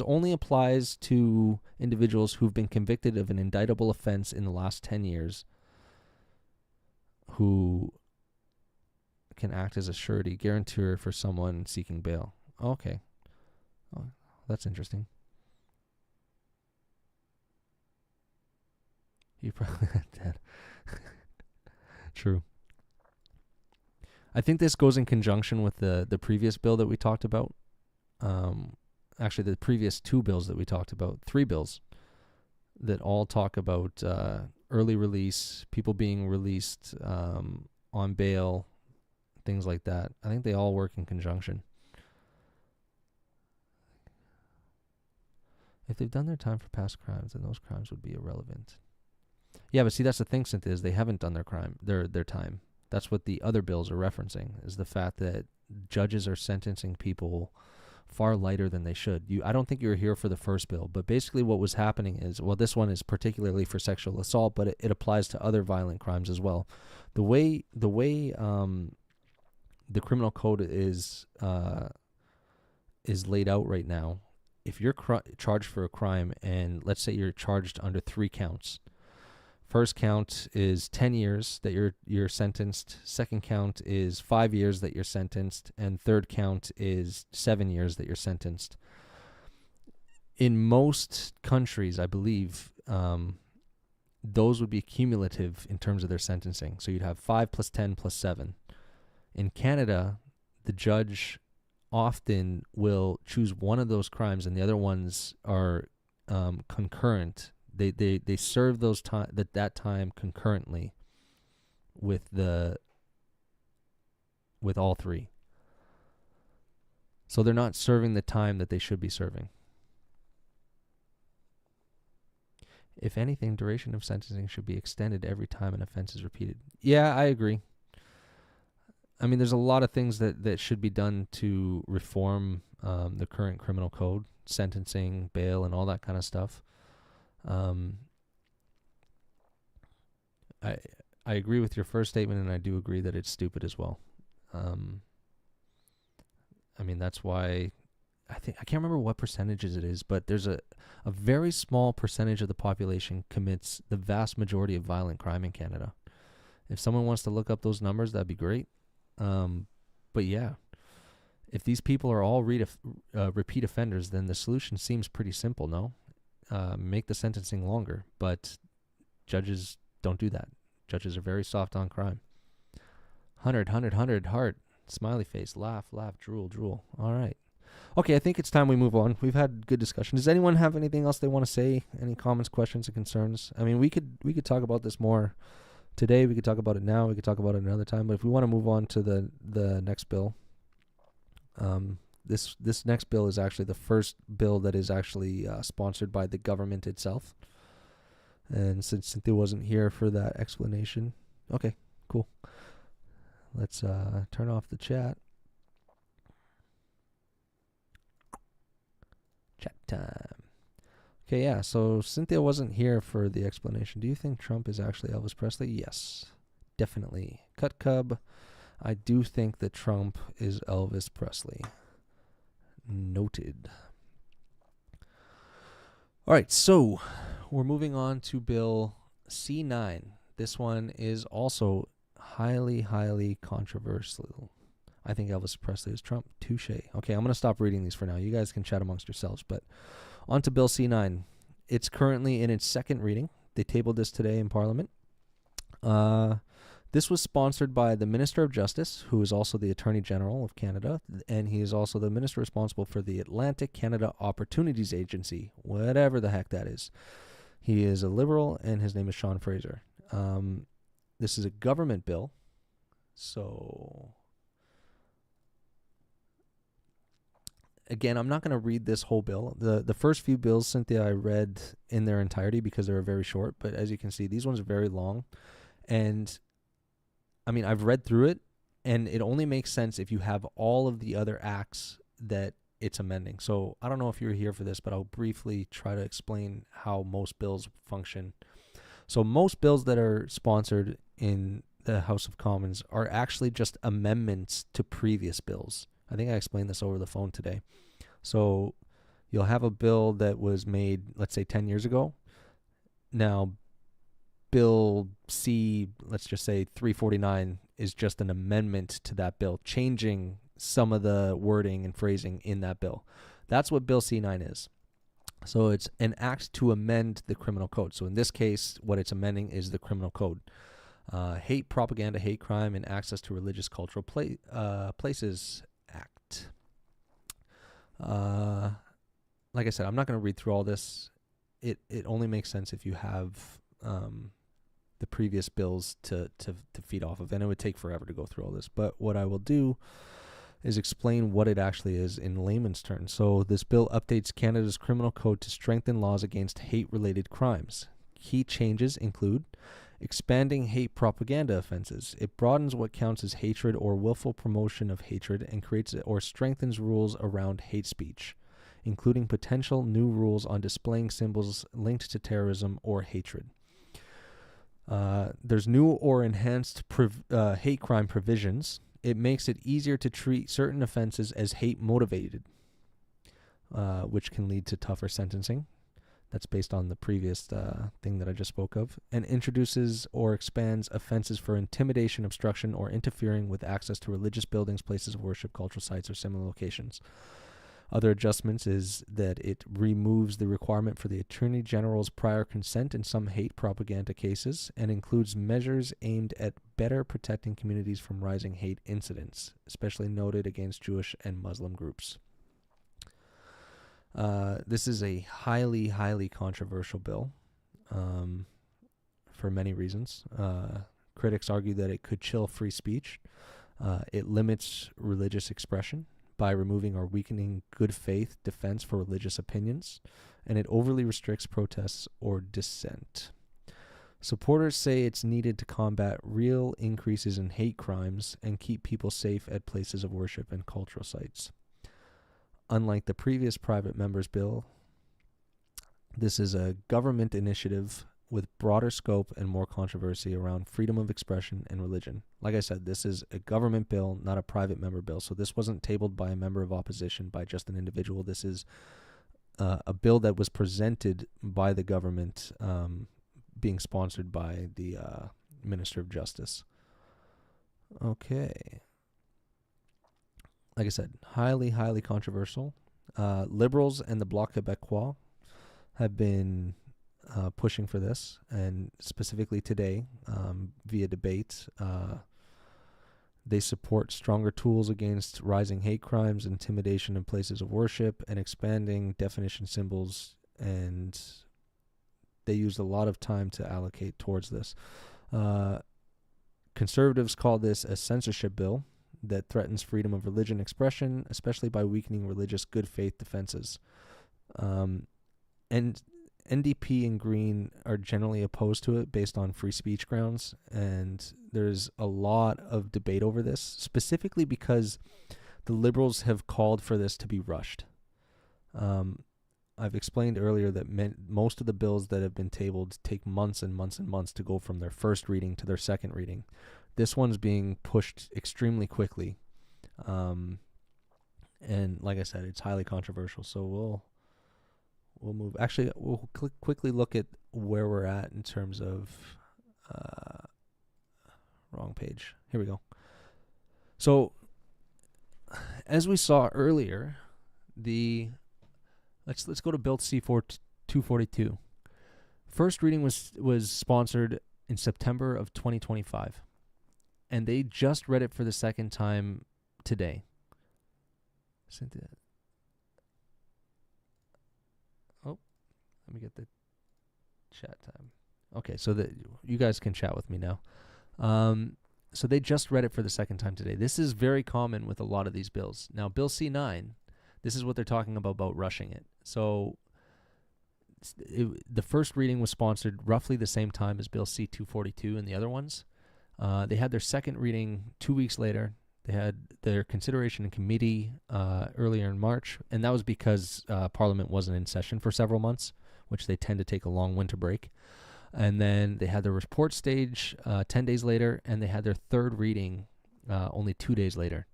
only applies to individuals who've been convicted of an indictable offense in the last 10 years who can act as a surety guarantor for someone seeking bail. Okay. Oh, that's interesting. You probably dead. True. I think this goes in conjunction with the previous bill that we talked about. Actually, the previous two bills that we talked about, 3 bills that all talk about early release, people being released on bail, things like that. I think they all work in conjunction. If they've done their time for past crimes, then those crimes would be irrelevant. Yeah, but see, that's the thing, Cynthia, is they haven't done their time. That's what the other bills are referencing, is the fact that judges are sentencing people far lighter than they should. I don't think you were here for the first bill, but basically what was happening is, well, this one is particularly for sexual assault, but it applies to other violent crimes as well. The way the criminal code is laid out right now, if you're charged for a crime, and let's say you're charged under 3 counts. First count is 10 years that you're sentenced. Second count is 5 years that you're sentenced. And third count is 7 years that you're sentenced. In most countries, I believe, those would be cumulative in terms of their sentencing. So you'd have 5 plus 10 plus 7. In Canada, the judge often will choose one of those crimes, and the other ones are concurrent. They serve that time concurrently with all 3. So they're not serving the time that they should be serving. If anything, duration of sentencing should be extended every time an offense is repeated. Yeah, I agree. I mean, there's a lot of things that should be done to reform the current criminal code, sentencing, bail, and all that kind of stuff. I agree with your first statement, and I do agree that it's stupid as well. I mean, that's why I can't remember what percentages it is, but there's a very small percentage of the population commits the vast majority of violent crime in Canada. If someone wants to look up those numbers, that'd be great. But yeah, if these people are all repeat offenders, then the solution seems pretty simple, no? Make the sentencing longer, but judges don't do that. Judges are very soft on crime. 100, heart, smiley face, laugh, drool. All right. Okay, I think it's time we move on. We've had good discussion. Does anyone have anything else they want to say? Any comments, questions, or concerns? I mean, we could talk about this more today. We could talk about it now. We could talk about it another time. But if we want to move on to the next bill, this next bill is actually the first bill that is actually sponsored by the government itself. And since Cynthia wasn't here for that explanation, okay, cool. Let's turn off the chat. Chat time. Okay, yeah, so Cynthia wasn't here for the explanation. Do you think Trump is actually Elvis Presley? Yes, definitely. Cut Cub, I do think that Trump is Elvis Presley. Noted. All right, so we're moving on to Bill C9. This one is also highly, highly controversial. I think Elvis Presley is Trump. Touche. Okay, I'm going to stop reading these for now. You guys can chat amongst yourselves. But on to Bill C9. It's currently in its second reading. They tabled this today in Parliament. This was sponsored by the Minister of Justice, who is also the Attorney General of Canada, and he is also the Minister responsible for the Atlantic Canada Opportunities Agency, whatever the heck that is. He is a Liberal, and his name is Sean Fraser. This is a government bill, so again, I'm not going to read this whole bill. The first few bills, Cynthia, I read in their entirety because they were very short, but as you can see, these ones are very long, and I mean, I've read through it, and it only makes sense if you have all of the other acts that it's amending. So I don't know if you're here for this, but I'll briefly try to explain how most bills function. So most bills that are sponsored in the House of Commons are actually just amendments to previous bills. I think I explained this over the phone today. So you'll have a bill that was made, let's say, 10 years ago. Now, Bill C, let's just say 349, is just an amendment to that bill, changing some of the wording and phrasing in that bill. That's what Bill C9 is. So it's an act to amend the criminal code. So in this case, what it's amending is the criminal code. Hate, propaganda, hate crime, and access to religious cultural places Act. Like I said, I'm not going to read through all this. It only makes sense if you have the previous bills to feed off of, and it would take forever to go through all this. But what I will do is explain what it actually is in layman's terms. So this bill updates Canada's criminal code to strengthen laws against hate-related crimes. Key changes include Expanding hate propaganda offenses. It broadens what counts as hatred or willful promotion of hatred and creates or strengthens rules around hate speech, including potential new rules on displaying symbols linked to terrorism or hatred. There's new or enhanced hate crime provisions. It makes it easier to treat certain offenses as hate motivated, which can lead to tougher sentencing. That's based on the previous thing that I just spoke of. And introduces or expands offenses for intimidation, obstruction, or interfering with access to religious buildings, places of worship, cultural sites, or similar locations. Other adjustments is that it removes the requirement for the Attorney General's prior consent in some hate propaganda cases and includes measures aimed at better protecting communities from rising hate incidents, especially noted against Jewish and Muslim groups. This is a highly, highly controversial bill for many reasons. Critics argue that it could chill free speech. It limits religious expression by removing or weakening good faith defense for religious opinions, and it overly restricts protests or dissent. Supporters say it's needed to combat real increases in hate crimes and keep people safe at places of worship and cultural sites. Unlike the previous private members bill, this is a government initiative with broader scope and more controversy around freedom of expression and religion. Like I said, this is a government bill, not a private member bill. So this wasn't tabled by a member of opposition, by just an individual. This is a bill that was presented by the government, being sponsored by the Minister of Justice. Okay. Like I said, highly, highly controversial. Liberals and the Bloc Québécois have been pushing for this, and specifically today, via debate, they support stronger tools against rising hate crimes, intimidation in places of worship, and expanding definition symbols, and they used a lot of time to allocate towards this. Conservatives call this a censorship bill that threatens freedom of religion expression, especially by weakening religious good faith defenses. And NDP and Green are generally opposed to it based on free speech grounds, and there's a lot of debate over this, specifically because the Liberals have called for this to be rushed. I've explained earlier that most of the bills that have been tabled take months and months and months to go from their first reading to their second reading. This one's being pushed extremely quickly. And like I said, it's highly controversial. So we'll move. Actually, we'll quickly look at where we're at in terms of wrong page. Here we go. So as we saw earlier, let's go to Bill C-242. First reading was sponsored in September of 2025, and they just read it for the second time today. Oh, let me get the chat time. Okay, so that you guys can chat with me now. So they just read it for the second time today. This is very common with a lot of these bills. Now, Bill C-9, this is what they're talking about rushing it. So the first reading was sponsored roughly the same time as Bill C-242 and the other ones. They had their second reading 2 weeks later. They had their consideration in committee earlier in March, and that was because Parliament wasn't in session for several months, which they tend to take a long winter break. And then they had their report stage 10 days later, and they had their third reading only 2 days later.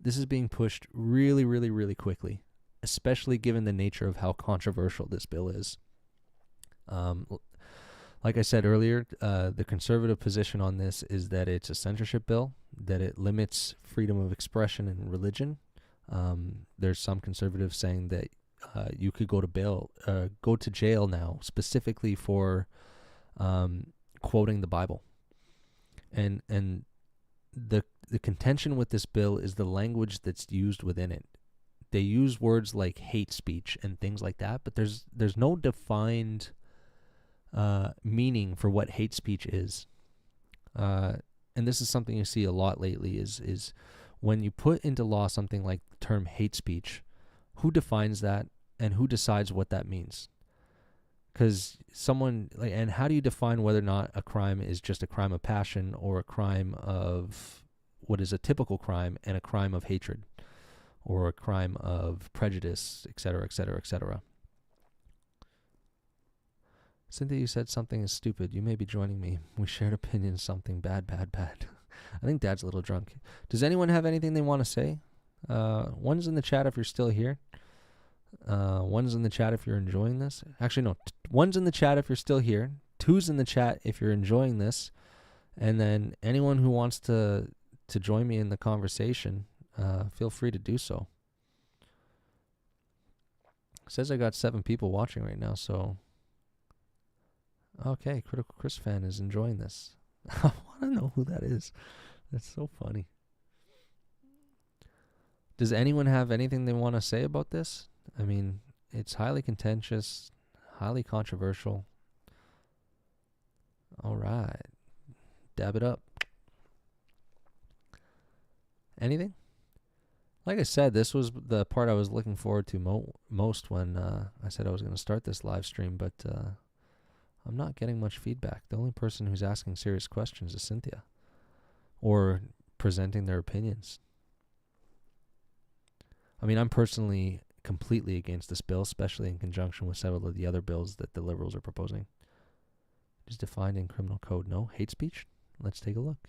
This is being pushed really, really, really quickly, especially given the nature of how controversial this bill is. Like I said earlier, the conservative position on this is that it's a censorship bill, that it limits freedom of expression and religion. There's some conservatives saying that you could go to jail now, specifically for quoting the Bible. And the contention with this bill is the language that's used within it. They use words like hate speech and things like that, but there's no defined meaning for what hate speech is. And this is something you see a lot lately is when you put into law something like the term hate speech, who defines that and who decides what that means? Because someone, like, and how do you define whether or not a crime is just a crime of passion or a crime of what is a typical crime and a crime of hatred or a crime of prejudice, et cetera, et cetera, et cetera? Cynthia, you said something is stupid. You may be joining me. We shared opinions, something bad, bad, bad. I think Dad's a little drunk. Does anyone have anything they want to say? One's in the chat if you're still here. One's in the chat if you're enjoying this. Actually, no. One's in the chat if you're still here. Two's in the chat if you're enjoying this. And then anyone who wants to join me in the conversation, feel free to do so. It says I got 7 people watching right now, so... Okay, Critical Chris fan is enjoying this. I want to know who that is. That's so funny. Does anyone have anything they want to say about this? I mean, it's highly contentious, highly controversial. All right. Dab it up. Anything? Like I said, this was the part I was looking forward to most when I said I was going to start this live stream, but I'm not getting much feedback. The only person who's asking serious questions is Cynthia, or presenting their opinions. I mean, I'm personally completely against this bill, especially in conjunction with several of the other bills that the Liberals are proposing. Is defined in criminal code. No? Hate speech? Let's take a look.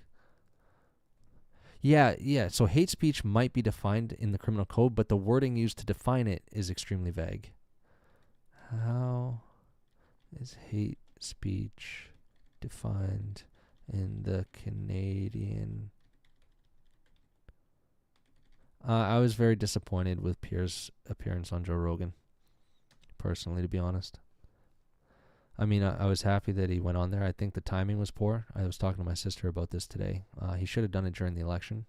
Yeah. So hate speech might be defined in the criminal code, but the wording used to define it is extremely vague. How is hate speech defined in the Canadian? I was very disappointed with Pierre's appearance on Joe Rogan, personally, to be honest. I mean, I was happy that he went on there. I think the timing was poor. I was talking to my sister about this today. He should have done it during the election.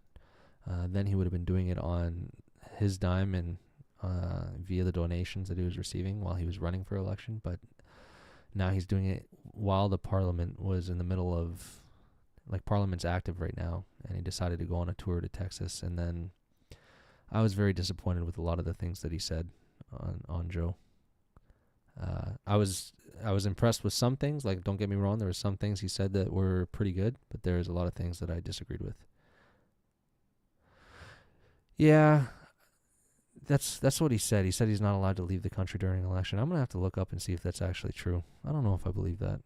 Then he would have been doing it on his dime and via the donations that he was receiving while he was running for election. But now he's doing it while the Parliament was in the middle of, like, Parliament's active right now, and he decided to go on a tour to Texas. And then I was very disappointed with a lot of the things that he said on Joe. I was impressed with some things. Like, don't get me wrong, there were some things he said that were pretty good, but there's a lot of things that I disagreed with. Yeah, that's what he said. He said he's not allowed to leave the country during an election. I'm going to have to look up and see if that's actually true. I don't know if I believe that.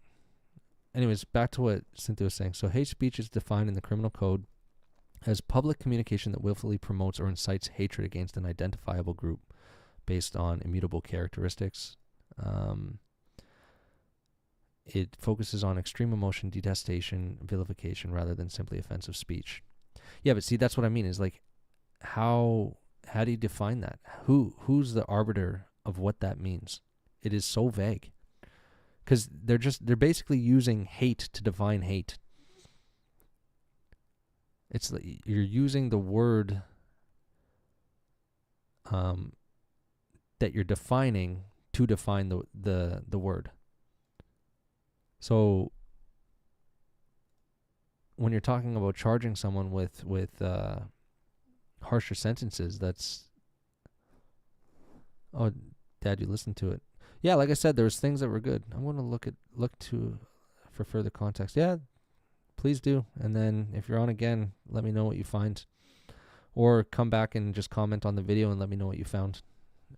Anyways, back to what Cynthia was saying. So hate speech is defined in the criminal code as public communication that willfully promotes or incites hatred against an identifiable group based on immutable characteristics. It focuses on extreme emotion, detestation, vilification, rather than simply offensive speech. Yeah, but see, that's what I mean, is like, how do you define that? Who's the arbiter of what that means? It is so vague. Because they're basically using hate to define hate. It's like you're using the word that you're defining to define the word. So when you're talking about charging someone with harsher sentences, that's... Oh, Dad, you listened to it. Yeah, like I said, there was things that were good. I'm going to look for further context. Yeah, please do. And then if you're on again, let me know what you find. Or come back and just comment on the video and let me know what you found.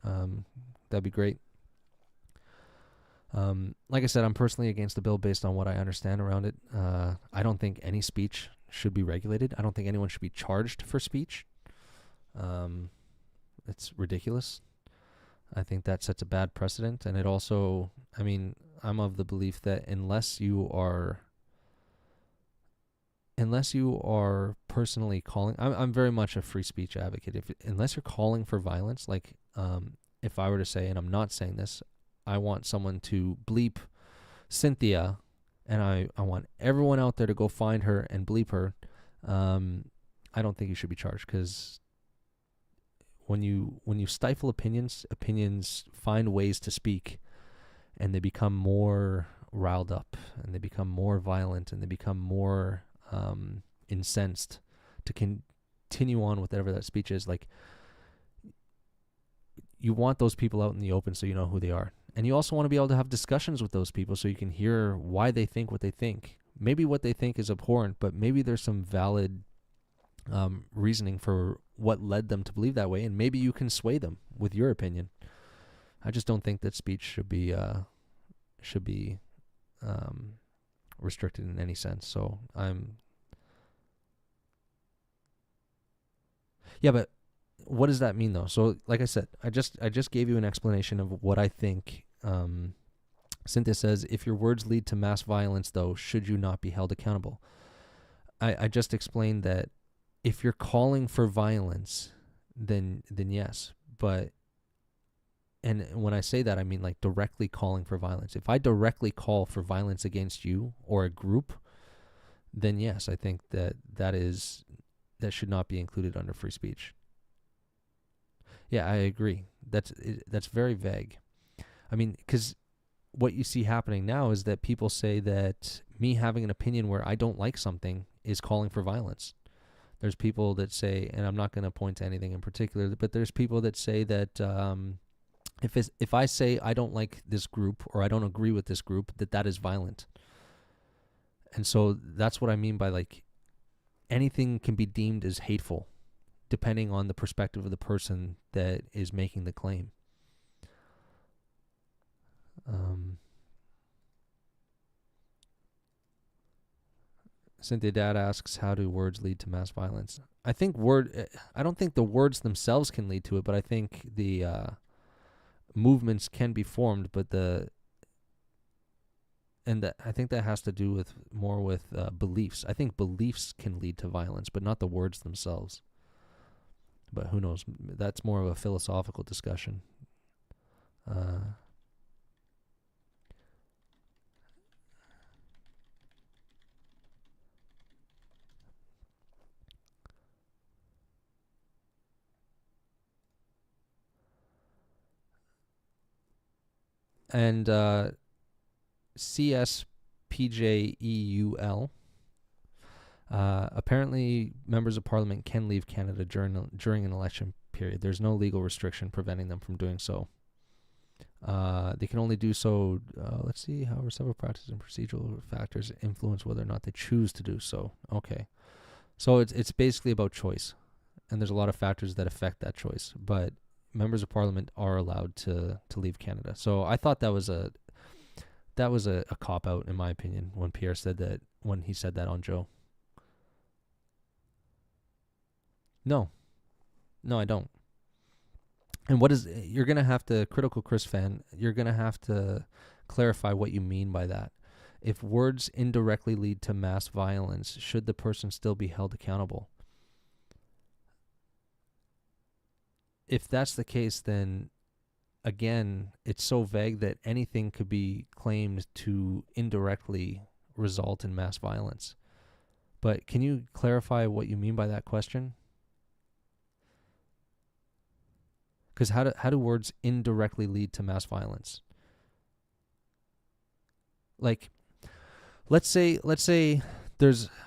That'd be great. Like I said, I'm personally against the bill based on what I understand around it. I don't think any speech should be regulated. I don't think anyone should be charged for speech. It's ridiculous. I think that sets a bad precedent. And it also, I mean, I'm of the belief that unless you are personally calling, I'm very much a free speech advocate. Unless you're calling for violence, like if I were to say, and I'm not saying this, I want someone to bleep Cynthia, and I want everyone out there to go find her and bleep her. I don't think you should be charged, because when you stifle opinions find ways to speak, and they become more riled up, and they become more violent, and they become more incensed to continue on with whatever that speech is. Like, you want those people out in the open so you know who they are. And you also want to be able to have discussions with those people so you can hear why they think what they think. Maybe what they think is abhorrent, but maybe there's some valid reasoning for what led them to believe that way, and maybe you can sway them with your opinion. I just don't think that speech should be restricted in any sense. So yeah, but what does that mean though? So like I said, I just gave you an explanation of what I think. Cynthia says, if your words lead to mass violence though, should you not be held accountable? I just explained that if you're calling for violence, then yes. But, and when I say that, I mean like directly calling for violence. If I directly call for violence against you or a group, then yes, I think that should not be included under free speech. Yeah, I agree. That's very vague. I mean, because what you see happening now is that people say that me having an opinion where I don't like something is calling for violence. There's people that say, and I'm not going to point to anything in particular, but there's people that say that if I say I don't like this group or I don't agree with this group, that is violent. And so that's what I mean by like anything can be deemed as hateful depending on the perspective of the person that is making the claim. Cynthia Dad asks, how do words lead to mass violence? I don't think the words themselves can lead to it, but I think the movements can be formed, but I think that has to do with more with beliefs. I think beliefs can lead to violence, but not the words themselves. But who knows? That's more of a philosophical discussion. And CSPJEUL. Apparently, members of parliament can leave Canada during an election period. There's no legal restriction preventing them from doing so. They can only do so, let's see, however, several practices and procedural factors influence whether or not they choose to do so. Okay. So it's basically about choice. And there's a lot of factors that affect that choice. But members of parliament are allowed to leave Canada. So I thought that was a cop-out, in my opinion, when Pierre said that, when he said that on Joe. No, I don't. And you're going to have to, Critical Chris fan, you're going to have to clarify what you mean by that. If words indirectly lead to mass violence, should the person still be held accountable? If that's the case, then again, it's so vague that anything could be claimed to indirectly result in mass violence. But can you clarify what you mean by that question? Because how do words indirectly lead to mass violence? Like, let's say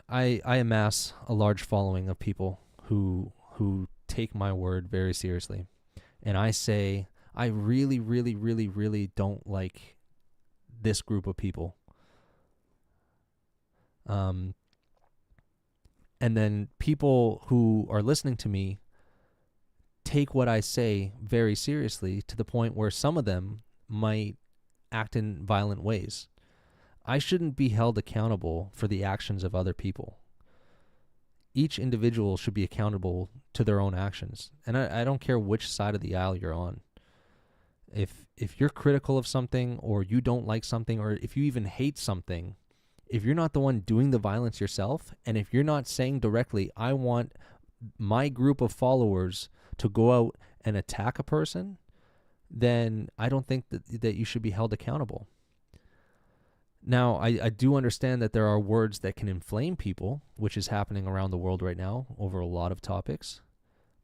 I amass a large following of people who take my word very seriously, and I say I really, really, really, really don't like this group of people. And then people who are listening to me take what I say very seriously to the point where some of them might act in violent ways. I shouldn't be held accountable for the actions of other people. Each individual should be accountable to their own actions. And I don't care which side of the aisle you're on. If you're critical of something, or you don't like something, or if you even hate something, if you're not the one doing the violence yourself, and if you're not saying directly, I want my group of followers to go out and attack a person, then I don't think that you should be held accountable. Now, I do understand that there are words that can inflame people, which is happening around the world right now over a lot of topics.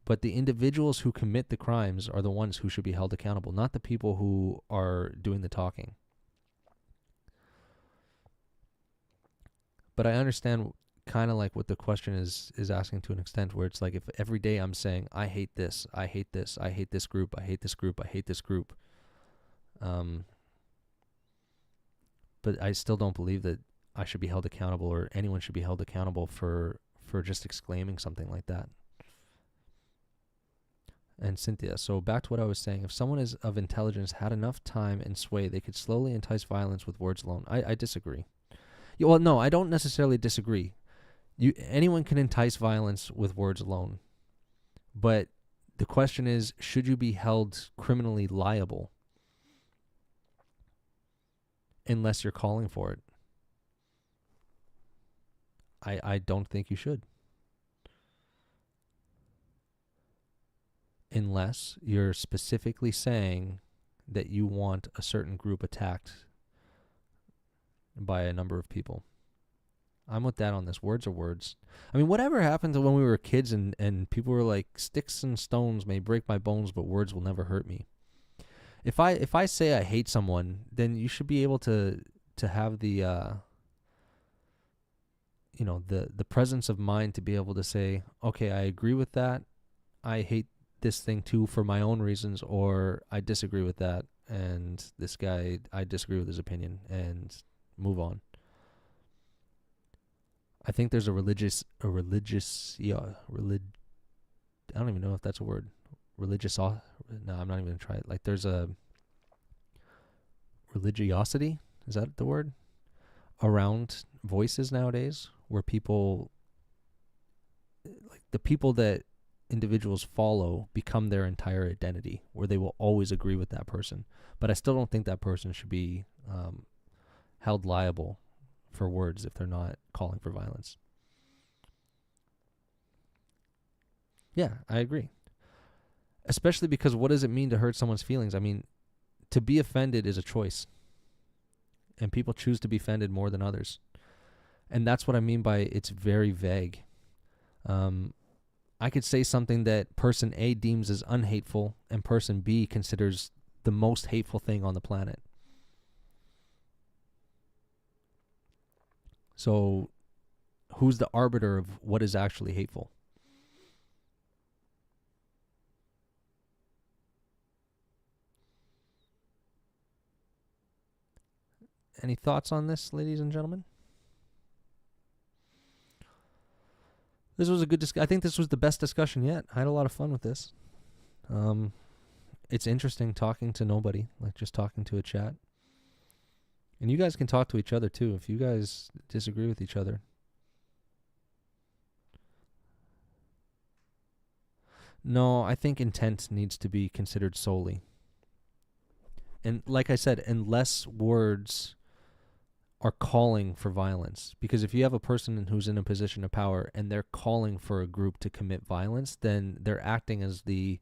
But the individuals who commit the crimes are the ones who should be held accountable, not the people who are doing the talking. But I understand kind of like what the question is asking to an extent, where it's like, if every day I'm saying, I hate this, I hate this, I hate this group, I hate this group, I hate this group, But I still don't believe that I should be held accountable, or anyone should be held accountable for just exclaiming something like that. And Cynthia, so back to what I was saying. If someone is of intelligence, had enough time and sway, they could slowly entice violence with words alone. I disagree. Yeah, well, no, I don't necessarily disagree. Anyone can entice violence with words alone. But the question is, should you be held criminally liable unless you're calling for it? I don't think you should. Unless you're specifically saying that you want a certain group attacked by a number of people. I'm with that on this. Words are words. I mean, whatever happened to when we were kids and people were like, sticks and stones may break my bones, but words will never hurt me. If I say I hate someone, then you should be able to have the the presence of mind to be able to say, okay, I agree with that. I hate this thing too for my own reasons, or I disagree with that, and this guy, I disagree with his opinion, and move on. I think there's I don't even know if that's a word. No, I'm not even going to try it. Like, there's a religiosity, is that the word? Around voices nowadays, where people, like the people that individuals follow, become their entire identity, where they will always agree with that person. But I still don't think that person should be held liable for words if they're not calling for violence. Yeah, I agree. Especially because what does it mean to hurt someone's feelings? I mean, to be offended is a choice. And people choose to be offended more than others. And that's what I mean by it's very vague. I could say something that person A deems as unhateful and person B considers the most hateful thing on the planet. So who's the arbiter of what is actually hateful? Any thoughts on this, ladies and gentlemen? This was a good discussion. I think this was the best discussion yet. I had a lot of fun with this. It's interesting talking to nobody, like just talking to a chat. And you guys can talk to each other too if you guys disagree with each other. No, I think intent needs to be considered solely. And like I said, unless words are calling for violence. Because if you have a person who's in a position of power and they're calling for a group to commit violence, then they're acting as the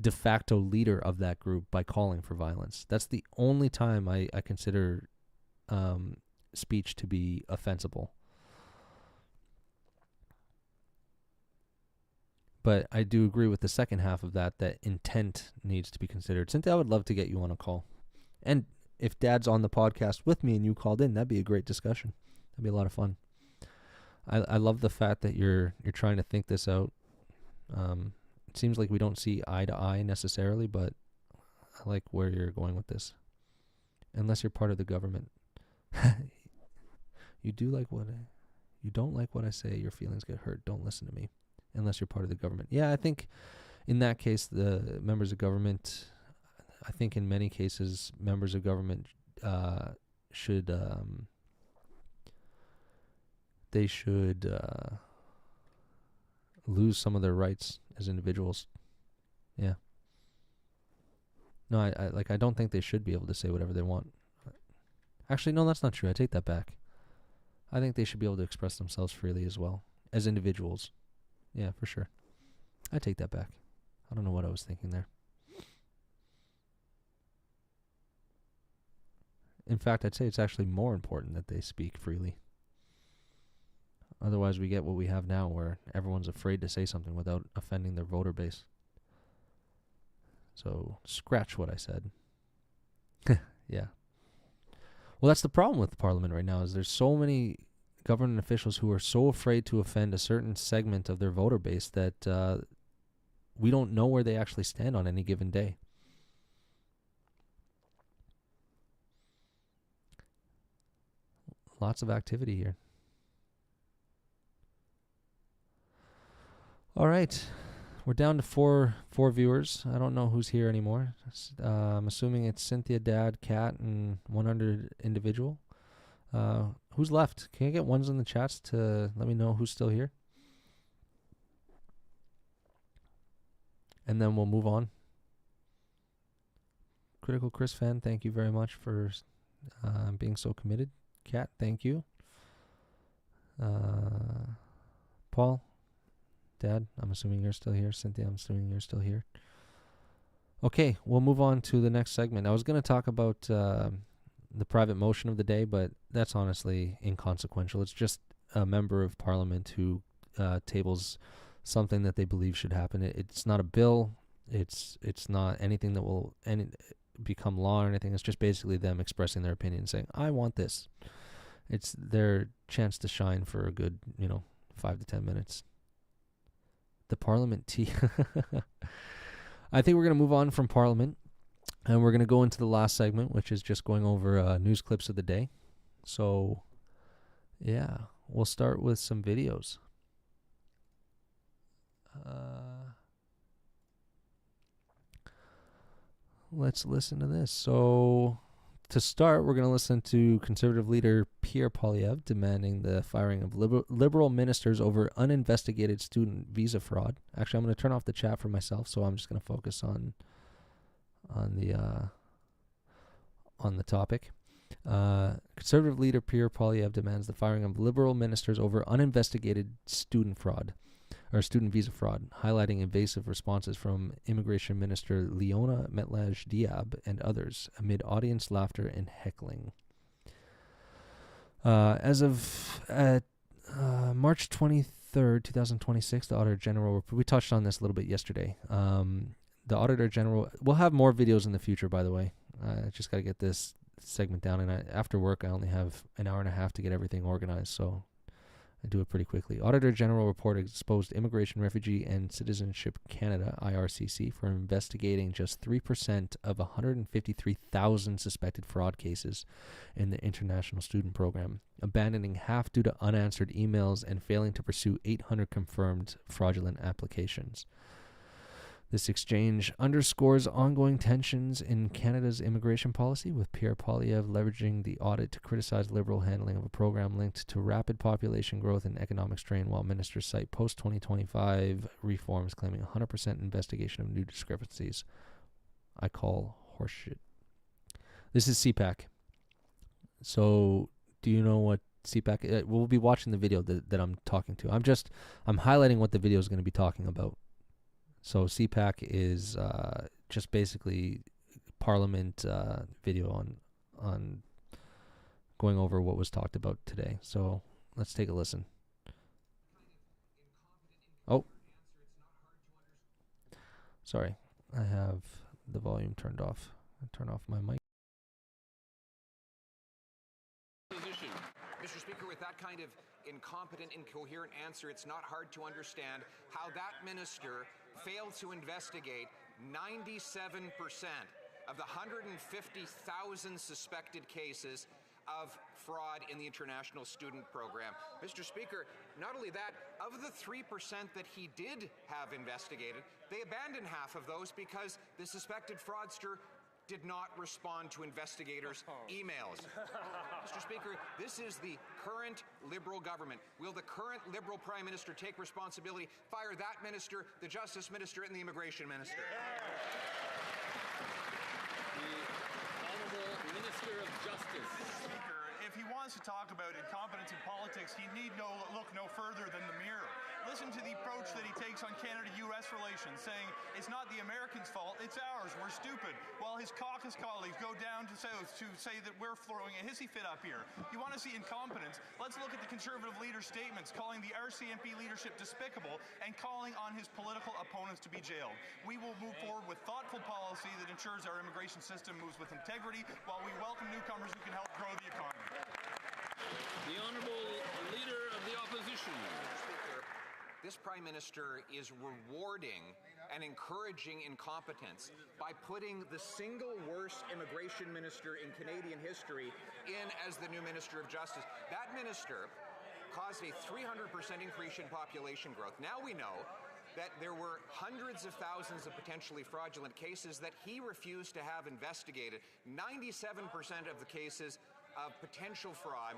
de facto leader of that group by calling for violence. That's the only time I consider speech to be offensible. But I do agree with the second half of that intent needs to be considered. Cynthia, I would love to get you on a call. And if Dad's on the podcast with me and you called in, that'd be a great discussion. That'd be a lot of fun. I love the fact that you're trying to think this out. It seems like we don't see eye to eye necessarily, but I like where you're going with this. Unless you're part of the government. You don't like what I say, your feelings get hurt. Don't listen to me. Unless you're part of the government. Yeah, I think in that case, the members of government, I think in many cases, members of government should lose some of their rights as individuals. Yeah. No, I don't think they should be able to say whatever they want. Actually, no, that's not true. I take that back. I think they should be able to express themselves freely as well as individuals. Yeah, for sure. I take that back. I don't know what I was thinking there. In fact, I'd say it's actually more important that they speak freely. Otherwise, we get what we have now, where everyone's afraid to say something without offending their voter base. So, scratch what I said. Yeah. Well, that's the problem with Parliament right now, is there's so many government officials who are so afraid to offend a certain segment of their voter base that we don't know where they actually stand on any given day. lots of activity here. All right. We're down to four viewers. I don't know who's here anymore. I'm assuming it's Cynthia, Dad, Kat, and 100 individual. Who's left? Can I get ones in the chats to let me know who's still here? And then we'll move on. Critical Chris fan, thank you very much for being so committed. Kat, thank you. Paul, Dad, I'm assuming you're still here. Cynthia, I'm assuming you're still here. Okay, we'll move on to the next segment. I was going to talk about the private motion of the day, but that's honestly inconsequential. It's just a member of parliament who tables something that they believe should happen. It's not a bill. It's not anything that will become law or anything. It's just basically them expressing their opinion, saying, I want this. It's their chance to shine for a good, 5 to 10 minutes. The Parliament tea. I think we're going to move on from Parliament, and we're going to go into the last segment, which is just going over news clips of the day. So, yeah, we'll start with some videos. Let's listen to this. So, to start, we're going to listen to Conservative leader Pierre Poilievre demanding the firing of liberal ministers over uninvestigated student visa fraud. Actually, I'm going to turn off the chat for myself, so I'm just going to focus on the topic. Conservative leader Pierre Poilievre demands the firing of liberal ministers over uninvestigated student fraud, or student visa fraud, highlighting evasive responses from Immigration Minister Leona Metlaj-Diab and others amid audience laughter and heckling. As of March 23rd, 2026, the Auditor General, we touched on this a little bit yesterday. The Auditor General, we'll have more videos in the future, by the way. I just got to get this segment down, and after work, I only have an hour and a half to get everything organized, so I do it pretty quickly. Auditor General report exposed Immigration, Refugee, and Citizenship Canada, IRCC, for investigating just 3% of 153,000 suspected fraud cases in the international student program, abandoning half due to unanswered emails and failing to pursue 800 confirmed fraudulent applications. This exchange underscores ongoing tensions in Canada's immigration policy, with Pierre Poilievre leveraging the audit to criticize Liberal handling of a program linked to rapid population growth and economic strain, while ministers cite post-2025 reforms claiming 100% investigation of new discrepancies. I call horseshit. This is CPAC. So, do you know what CPAC is? We'll be watching the video that I'm talking to. I'm highlighting what the video is going to be talking about. So CPAC is just basically Parliament video on going over what was talked about today. So let's take a listen. Oh, sorry, I have the volume turned off. Turn off my mic. Mr. Speaker, with that kind of incompetent, incoherent answer, it's not hard to understand how that minister failed to investigate 97% of the 150,000 suspected cases of fraud in the international student program. Mr. Speaker, not only that, of the 3% that he did have investigated, they abandoned half of those because the suspected fraudster did not respond to investigators' emails. Mr. Speaker, this is the current Liberal government. Will the current Liberal Prime Minister take responsibility, fire that minister, the Justice Minister, and the Immigration Minister? The Honourable Minister of Justice. Mr. Speaker, if he wants to talk about incompetence in politics, he need look no further than the mirror. Listen to the approach that he takes on Canada-U.S. relations, saying it's not the Americans' fault, it's ours, we're stupid, while his caucus colleagues go down to south to say that we're throwing a hissy fit up here. You want to see incompetence? Let's look at the Conservative leader's statements, calling the RCMP leadership despicable and calling on his political opponents to be jailed. We will move forward with thoughtful policy that ensures our immigration system moves with integrity, while we welcome newcomers who can help grow the economy. The Honourable Leader of the Opposition. This Prime Minister is rewarding and encouraging incompetence by putting the single worst immigration minister in Canadian history in as the new Minister of Justice. That minister caused a 300% increase in population growth. Now we know that there were hundreds of thousands of potentially fraudulent cases that he refused to have investigated. 97% of the cases of potential fraud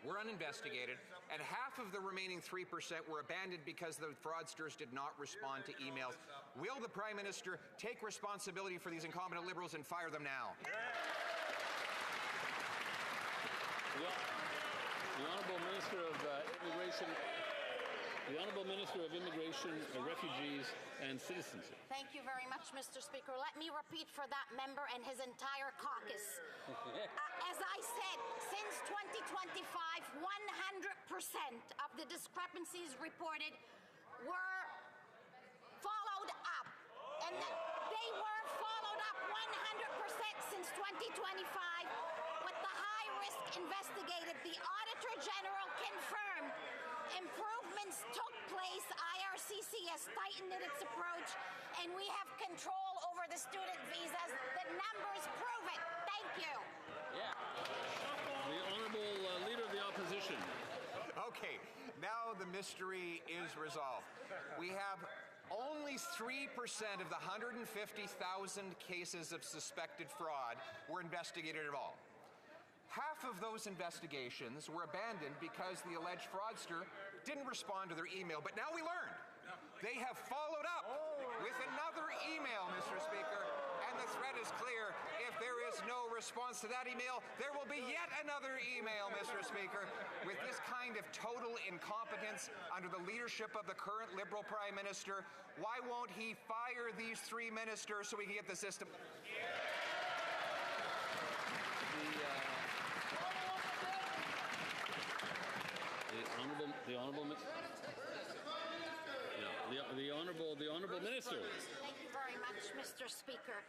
were uninvestigated, and half of the remaining 3% were abandoned because the fraudsters did not respond to emails. Will the Prime Minister take responsibility for these incompetent Liberals and fire them now? The Honourable Minister of Immigration, Refugees and Citizenship. Thank you very much, Mr. Speaker. Let me repeat for that member and his entire caucus. As I said, since 2025, 100% of the discrepancies reported were followed up. And they were followed up 100% since 2025 with the high-risk investigated. The Auditor General confirmed improvements took place. IRCC has tightened its approach, and we have control over the student visas. The numbers prove it. Thank you. Yeah. The Honourable Leader of the Opposition. Okay, now the mystery is resolved. We have only 3% of the 150,000 cases of suspected fraud were investigated at all. Half of those investigations were abandoned because the alleged fraudster didn't respond to their email. But now we learned they have followed up with another email, Mr. Speaker, and the threat is clear. If there is no response to that email, there will be yet another email, Mr. Speaker. With this kind of total incompetence under the leadership of the current Liberal Prime Minister, why won't he fire these 3 ministers so we can get the system? The Honourable Minister. Thank you very much, Mr. Speaker.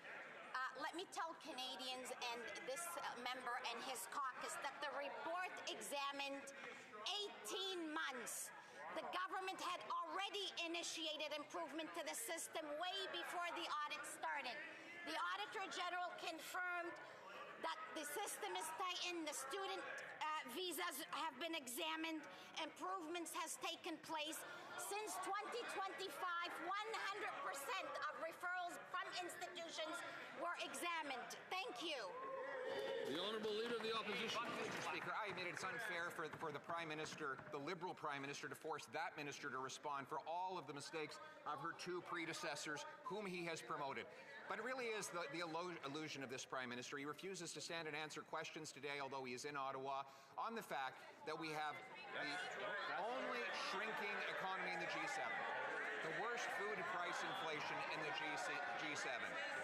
Let me tell Canadians and this member and his caucus that the report examined 18 months. The government had already initiated improvement to the system way before the audit started. The Auditor General confirmed that the system is tightened, the student visas have been examined, improvements has taken place. Since 2025, 100% of referrals from institutions were examined. Thank you. The Honourable Leader of the Opposition. Mr. Speaker, I admit it's unfair for the Prime Minister, the Liberal Prime Minister, to force that minister to respond for all of the mistakes of her 2 predecessors whom he has promoted. But it really is the illusion of this Prime Minister. He refuses to stand and answer questions today, although he is in Ottawa, on the fact that we have the only shrinking economy in the G7, the worst food price inflation in the G7,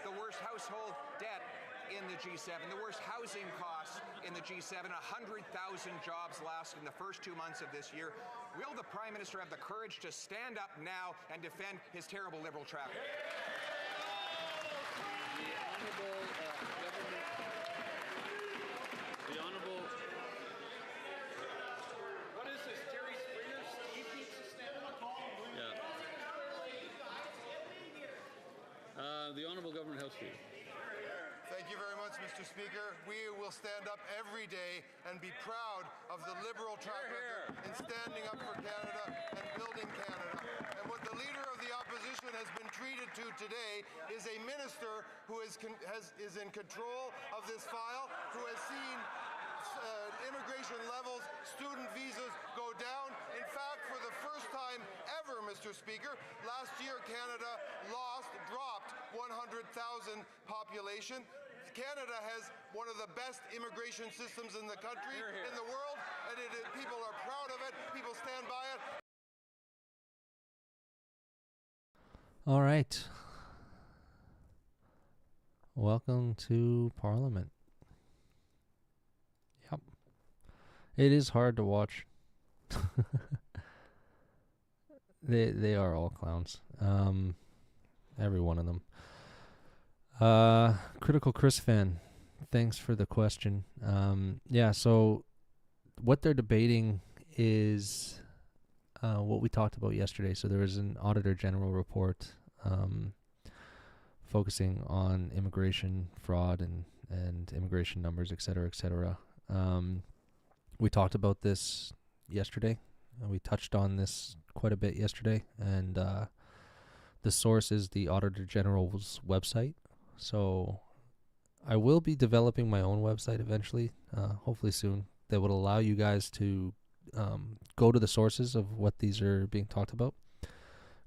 the worst household debt in the G7, the worst housing costs in the G7, 100,000 jobs lost in the first 2 months of this year. Will the Prime Minister have the courage to stand up now and defend his terrible Liberal track? The Honourable. What is this, Jerry Springer? He keeps us standing up tall. The Honourable Government House Leader. Thank you very much, Mr. Speaker. We will stand up every day and be proud of the Liberal track record in standing up for Canada and building Canada. And what the Leader of the Opposition has been treated to today is a minister who is in control of this file, who has seen immigration levels, student visas go down. In fact, for the first time ever, Mr. Speaker, last year Canada dropped 100,000 population. Canada has one of the best immigration systems in the country, in the world, and people are proud of it. People stand by it. All right. Welcome to Parliament. Yep. It is hard to watch. They are all clowns. Every one of them. Critical Chris fan, thanks for the question. Yeah, so what they're debating is what we talked about yesterday. So there was an Auditor General report focusing on immigration fraud and immigration numbers, et cetera, et cetera. We talked about this yesterday. We touched on this quite a bit yesterday, and the source is the Auditor General's website. So I will be developing my own website eventually, hopefully soon, that would allow you guys to go to the sources of what these are being talked about,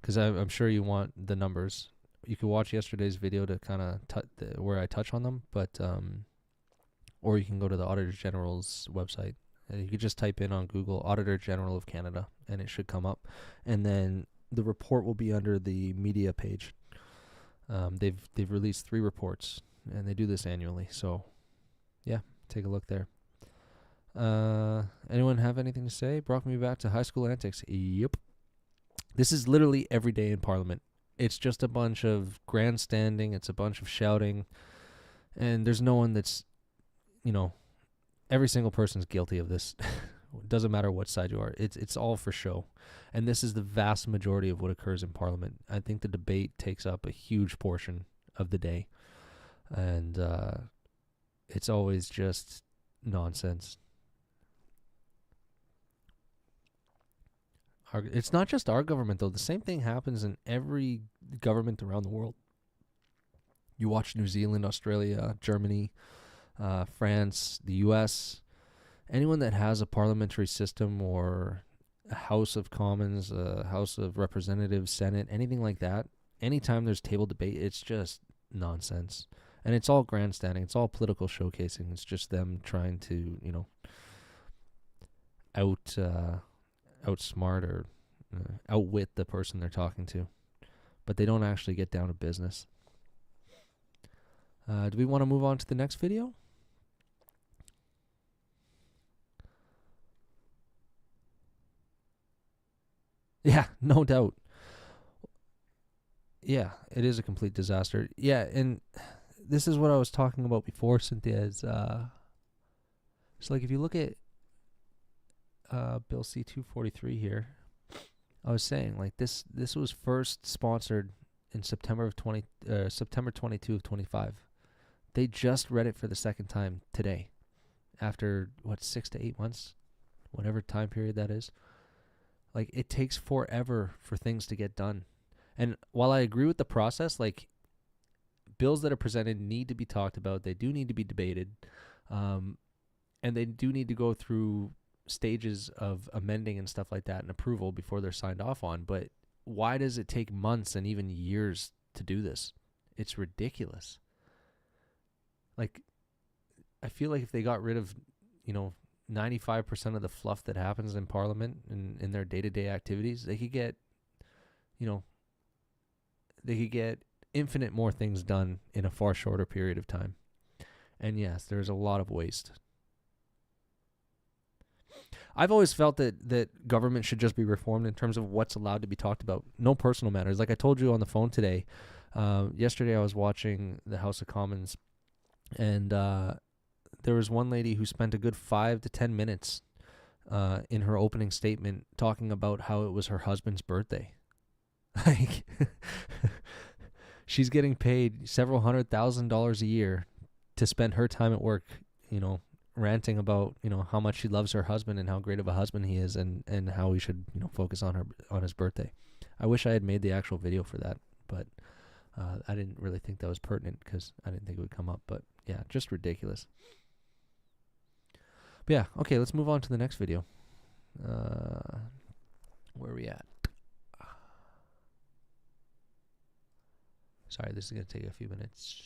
because I'm sure you want the numbers. You could watch yesterday's video to kind of where I touch on them, but or you can go to the Auditor General's website. You could just type in on Google Auditor General of Canada, and it should come up. And then the report will be under the media page. They've released 3 reports, and they do this annually. So, yeah, take a look there. Anyone have anything to say? Brought me back to high school antics. Yep. This is literally every day in Parliament. It's just a bunch of grandstanding. It's a bunch of shouting. And there's no one that's, every single person's guilty of this. It doesn't matter what side you are. It's all for show. And this is the vast majority of what occurs in Parliament. I think the debate takes up a huge portion of the day. And it's always just nonsense. It's not just our government, though. The same thing happens in every government around the world. You watch New Zealand, Australia, Germany, France, the U.S., anyone that has a parliamentary system or a House of Commons, a House of Representatives, Senate, anything like that, anytime there's table debate, it's just nonsense. And it's all grandstanding. It's all political showcasing. It's just them trying to, outsmart or outwit the person they're talking to. But they don't actually get down to business. Do we want to move on to the next video? Yeah, no doubt. Yeah, it is a complete disaster. Yeah, and this is what I was talking about before, Cynthia, is so like if you look at Bill C-243 here, I was saying like this was first sponsored in September 22 of 25. They just read it for the second time today, after 6 to 8 months, whatever time period that is. Like, it takes forever for things to get done. And while I agree with the process, like, bills that are presented need to be talked about. They do need to be debated. And they do need to go through stages of amending and stuff like that and approval before they're signed off on. But why does it take months and even years to do this? It's ridiculous. Like, I feel like if they got rid of, 95% of the fluff that happens in Parliament and in their day-to-day activities, they could get, infinite more things done in a far shorter period of time. And yes, there's a lot of waste. I've always felt that government should just be reformed in terms of what's allowed to be talked about. No personal matters. Like I told you on the phone today, yesterday I was watching the House of Commons, and there was one lady who spent a good 5 to 10 minutes in her opening statement talking about how it was her husband's birthday. Like, she's getting paid several $100,000 a year to spend her time at work, ranting about, how much she loves her husband and how great of a husband he is, and how we should, focus on his birthday. I wish I had made the actual video for that, but I didn't really think that was pertinent because I didn't think it would come up. But yeah, just ridiculous. But yeah, okay, let's move on to the next video. Where are we at? Sorry, this is going to take a few minutes.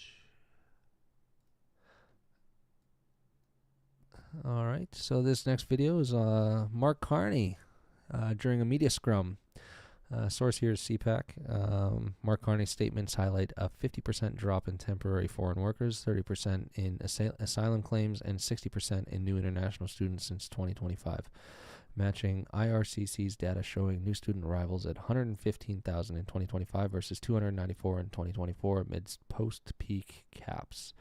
All right, so this next video is Mark Carney during a media scrum. Source here is CPAC. Mark Carney's statements highlight a 50% drop in temporary foreign workers, 30% in asylum claims, and 60% in new international students since 2025, matching IRCC's data showing new student arrivals at 115,000 in 2025 versus 294 in 2024 amidst post-peak caps.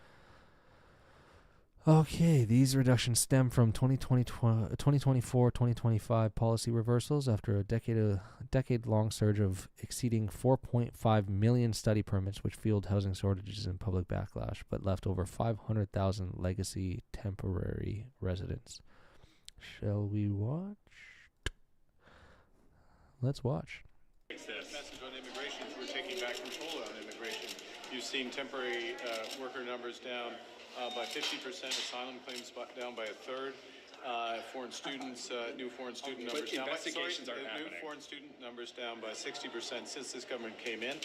Okay, these reductions stem from 2024-2025 policy reversals after a decade-long surge of exceeding 4.5 million study permits, which fueled housing shortages and public backlash, but left over 500,000 legacy temporary residents. Shall we watch? Let's watch. Message on immigration is we're taking back control on immigration. You've seen temporary worker numbers down by 50%, asylum claims down by a third. Foreign students, new foreign student numbers down. Investigations aren't happening. New foreign student numbers down by 60% since this government came in,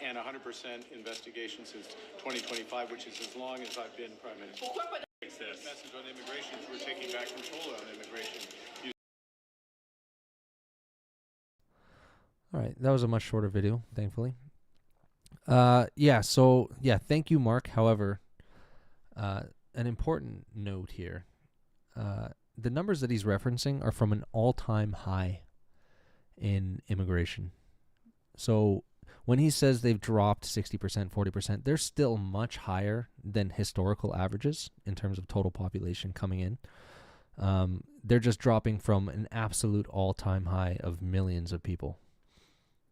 and 100% investigation since 2025, which is as long as I've been Prime Minister. Message on immigration is we're taking back control on immigration. All right, that was a much shorter video, thankfully. Thank you, Mark. However, an important note here. The numbers that he's referencing are from an all-time high in immigration. So when he says they've dropped 60%, 40%, they're still much higher than historical averages in terms of total population coming in. They're just dropping from an absolute all-time high of millions of people,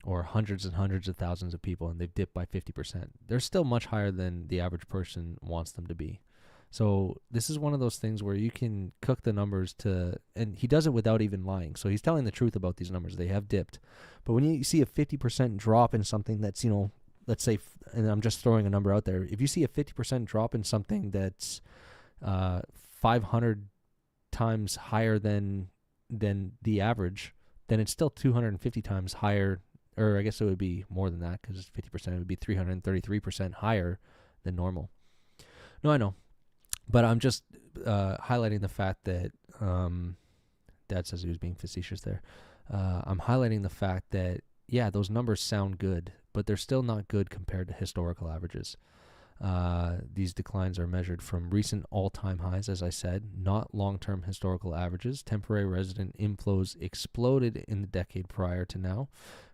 or hundreds and hundreds of thousands of people, and they've dipped by 50%. They're still much higher than the average person wants them to be. So this is one of those things where you can cook the numbers and he does it without even lying. So he's telling the truth about these numbers. They have dipped. But when you see a 50% drop in something that's, let's say, and I'm just throwing a number out there, if you see a 50% drop in something that's 500 times higher than the average, then it's still 250 times higher, or I guess it would be more than that because it's 50%. It would be 333% higher than normal. No, I know. But I'm just highlighting the fact that Dad says he was being facetious there. I'm highlighting the fact that, yeah, those numbers sound good, but they're still not good compared to historical averages. These declines are measured from recent all-time highs, as I said, not long-term historical averages. Temporary resident inflows exploded in the decade prior to now,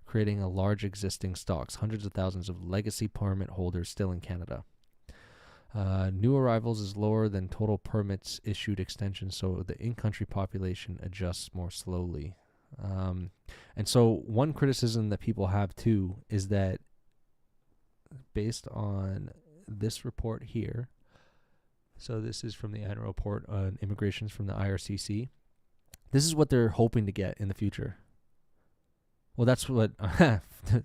creating a large existing stocks, hundreds of thousands of legacy permit holders still in Canada. New arrivals is lower than total permits issued extensions, so the in-country population adjusts more slowly. And so one criticism that people have too is that based on this report here, so this is from the annual report on immigrations from the IRCC, this is what they're hoping to get in the future. Well, that's what,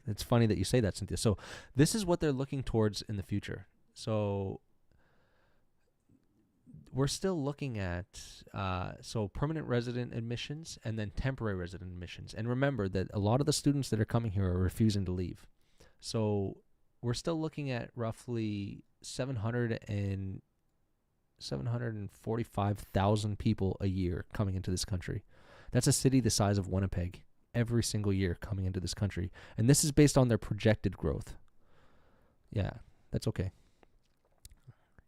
it's funny that you say that, Cynthia. So this is what they're looking towards in the future. So we're still looking at permanent resident admissions and then temporary resident admissions. And remember that a lot of the students that are coming here are refusing to leave. So we're still looking at roughly 745,000 people a year coming into this country. That's a city the size of Winnipeg every single year coming into this country. And this is based on their projected growth. Yeah, that's okay.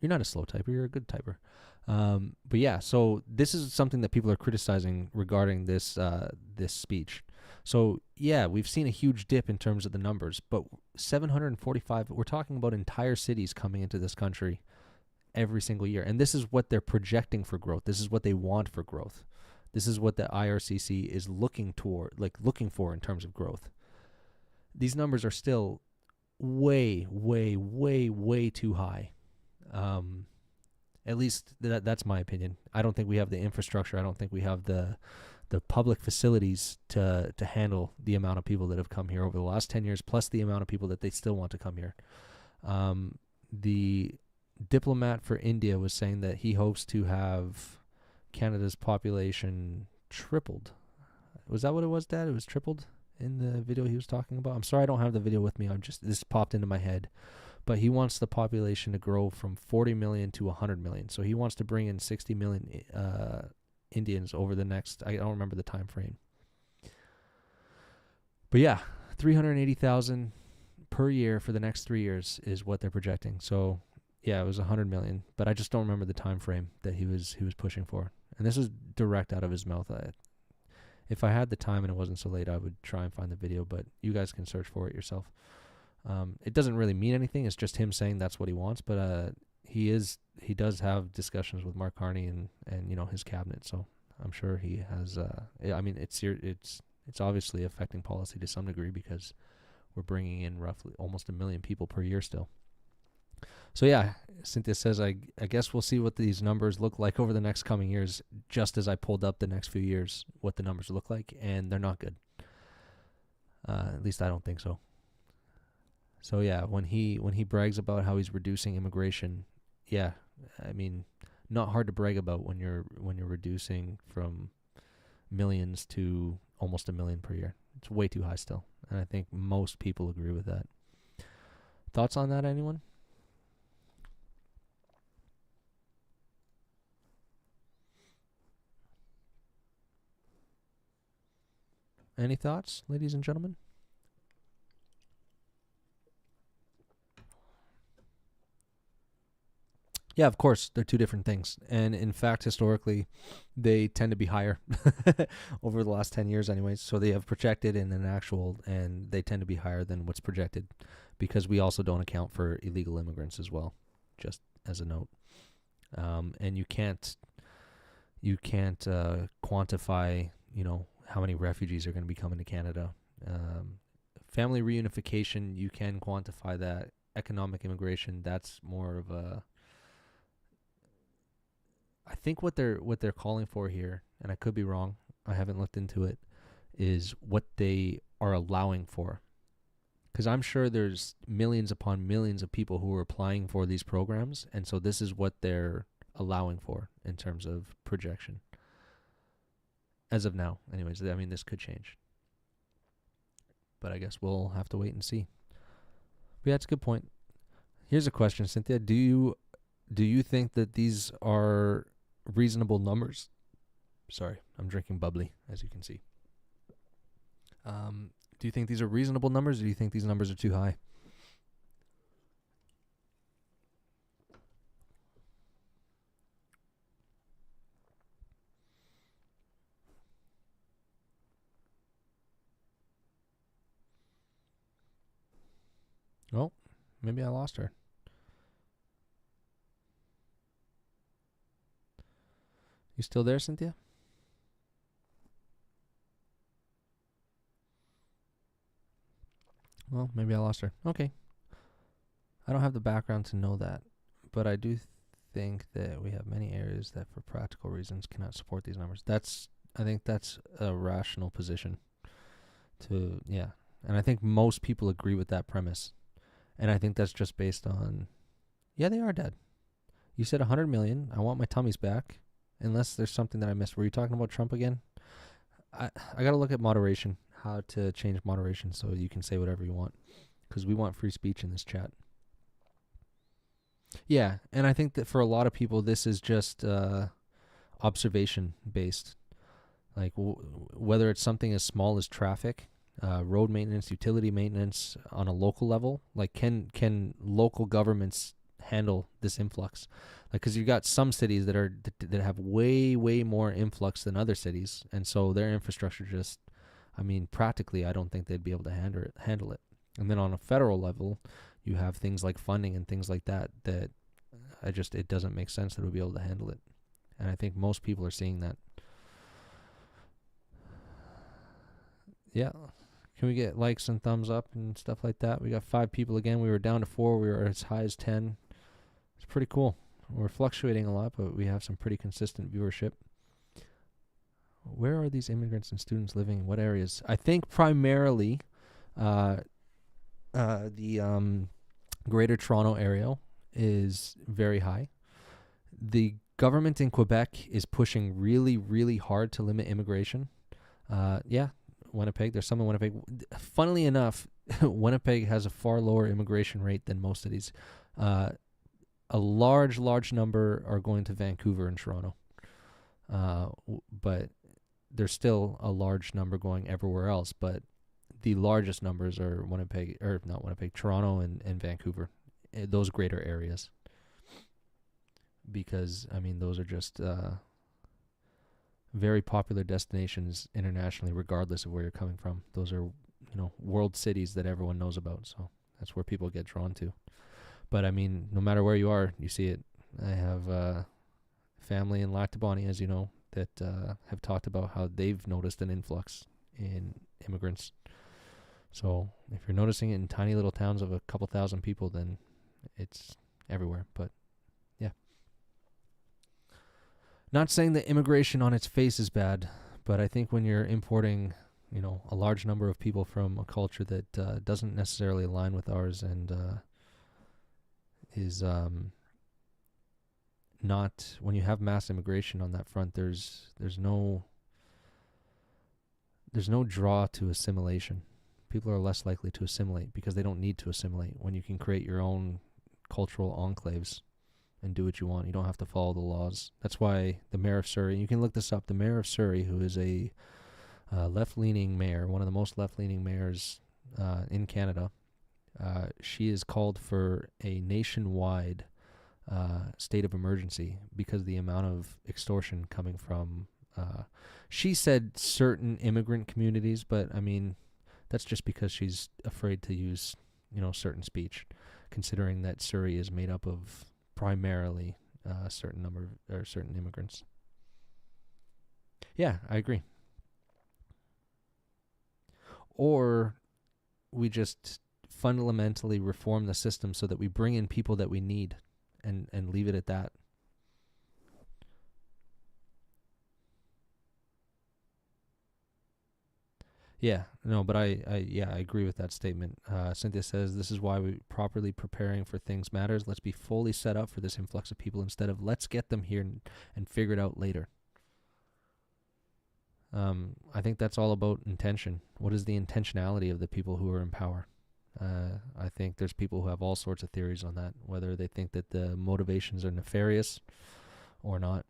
You're not a slow typer, you're a good typer. But yeah, so this is something that people are criticizing regarding this this speech. So yeah, we've seen a huge dip in terms of the numbers, but 745, we're talking about entire cities coming into this country every single year. And this is what they're projecting for growth. This is what they want for growth. This is what the IRCC is looking for in terms of growth. These numbers are still way, way, way, way too high. At least that's my opinion. I don't think we have the infrastructure. I don't think we have the public facilities to handle the amount of people that have come here over the last 10 years, plus the amount of people that they still want to come here. The diplomat for India was saying that he hopes to have Canada's population tripled. Was that what it was, Dad? It was tripled in the video he was talking about? I'm sorry I don't have the video with me. This popped into my head. But he wants the population to grow from 40 million to 100 million. So he wants to bring in 60 million Indians over the next, I don't remember the time frame. But yeah, 380,000 per year for the next 3 years is what they're projecting. So yeah, it was 100 million, but I just don't remember the time frame that he was pushing for. And this is direct out of his mouth. If I had the time and it wasn't so late, I would try and find the video, but you guys can search for it yourself. It doesn't really mean anything. It's just him saying that's what he wants. But he does have discussions with Mark Carney and his cabinet. So I'm sure he has. I mean, it's it's obviously affecting policy to some degree because we're bringing in roughly almost 1 million people per year still. So yeah, Cynthia says, I guess we'll see what these numbers look like over the next coming years, just as I pulled up the next few years, what the numbers look like, and they're not good. At least I don't think so. So yeah, when he brags about how he's reducing immigration, yeah, I mean, not hard to brag about when you're reducing from millions to almost 1 million per year. It's way too high still, and I think most people agree with that. Thoughts on that, anyone? Any thoughts, ladies and gentlemen? Yeah, of course, they're two different things. And in fact, historically, they tend to be higher over the last 10 years anyways. So they have projected and an actual, and they tend to be higher than what's projected because we also don't account for illegal immigrants as well, just as a note. And you can't quantify, how many refugees are going to be coming to Canada. Family reunification, you can quantify that. Economic immigration, that's more of a... I think what they're calling for here, and I could be wrong, I haven't looked into it, is what they are allowing for. Because I'm sure there's millions upon millions of people who are applying for these programs, and so this is what they're allowing for in terms of projection. As of now, anyways, I mean, this could change. But I guess we'll have to wait and see. But yeah, that's a good point. Here's a question, Cynthia. Do you think that these are reasonable numbers? Sorry, I'm drinking bubbly, as you can see. Do you think these are reasonable numbers, or do you think these numbers are too high? Oh, maybe I lost her. You still there, Cynthia? Well, maybe I lost her. Okay. I don't have the background to know that, but I do think that we have many areas that for practical reasons cannot support these numbers. I think that's a rational position to, yeah. And I think most people agree with that premise. And I think that's just based on, yeah, they are dead. You said 100 million. I want my tummies back. Unless there's something that I missed. Were you talking about Trump again? I got to look at moderation, how to change moderation so you can say whatever you want. Because we want free speech in this chat. Yeah, and I think that for a lot of people, this is just observation-based. Like whether it's something as small as traffic, road maintenance, utility maintenance on a local level. Like can local governments handle this influx? Like, because you got some cities that have way more influx than other cities, and so their infrastructure just, I mean, practically, I don't think they'd be able to handle it. And then on a federal level, you have things like funding and things like that it doesn't make sense that we'll be able to handle it. And I think most people are seeing that. Yeah. Can we get likes and thumbs up and stuff like that? We got 5 people again. We were down to 4. We were as high as 10. It's pretty cool. We're fluctuating a lot, but we have some pretty consistent viewership. Where are these immigrants and students living? What areas? I think primarily the Greater Toronto area is very high. The government in Quebec is pushing really hard to limit immigration. Yeah, Winnipeg. There's some in Winnipeg. Funnily enough, Winnipeg has a far lower immigration rate than most of these. A large number are going to Vancouver and Toronto. But there's still a large number going everywhere else. But the largest numbers are Toronto and Vancouver, those greater areas. Because, I mean, those are just very popular destinations internationally, regardless of where you're coming from. Those are, world cities that everyone knows about. So that's where people get drawn to. But, I mean, no matter where you are, you see it. I have family in Lactabani, as you know, that have talked about how they've noticed an influx in immigrants. So if you're noticing it in tiny little towns of a couple thousand people, then it's everywhere. But yeah. Not saying that immigration on its face is bad, but I think when you're importing, a large number of people from a culture that doesn't necessarily align with ours and is not, when you have mass immigration on that front, there's no draw to assimilation. People are less likely to assimilate because they don't need to assimilate when you can create your own cultural enclaves and do what you want. You don't have to follow the laws. That's why the mayor of Surrey, you can look this up, the mayor of Surrey, who is a left-leaning mayor, one of the most left-leaning mayors in Canada, she has called for a nationwide state of emergency because of the amount of extortion coming from, she said certain immigrant communities, but I mean, that's just because she's afraid to use, certain speech, considering that Surrey is made up of primarily certain immigrants. Yeah, I agree. Or we just fundamentally reform the system so that we bring in people that we need and leave it at that. Yeah, no, but I agree with that statement. Cynthia says, this is why we properly preparing for things matters. Let's be fully set up for this influx of people instead of let's get them here and figure it out later. I think that's all about intention. What is the intentionality of the people who are in power? I think there's people who have all sorts of theories on that, whether they think that the motivations are nefarious or not.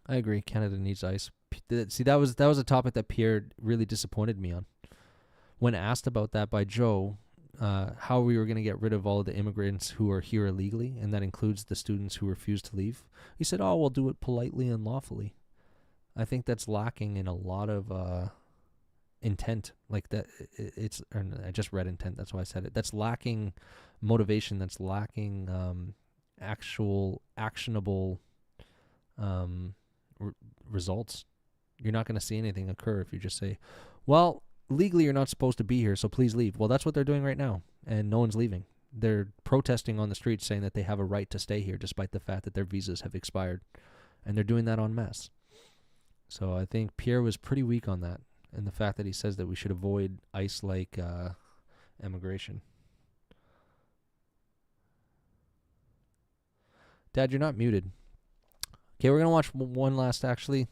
I agree. Canada needs ICE. See, that was a topic that Pierre really disappointed me on. When asked about that by Joe, how we were going to get rid of all of the immigrants who are here illegally, and that includes the students who refuse to leave, he said, "Oh, we'll do it politely and lawfully." I think that's lacking in a lot of intent. Like that, I just read intent. That's why I said it. That's lacking motivation. That's lacking actual actionable results. You're not going to see anything occur if you just say, well, legally you're not supposed to be here, so please leave. Well, that's what they're doing right now, and no one's leaving. They're protesting on the streets saying that they have a right to stay here despite the fact that their visas have expired, and they're doing that en masse. So I think Pierre was pretty weak on that, and the fact that he says that we should avoid ICE-like immigration. Dad, you're not muted. Okay, we're going to watch one last, actually.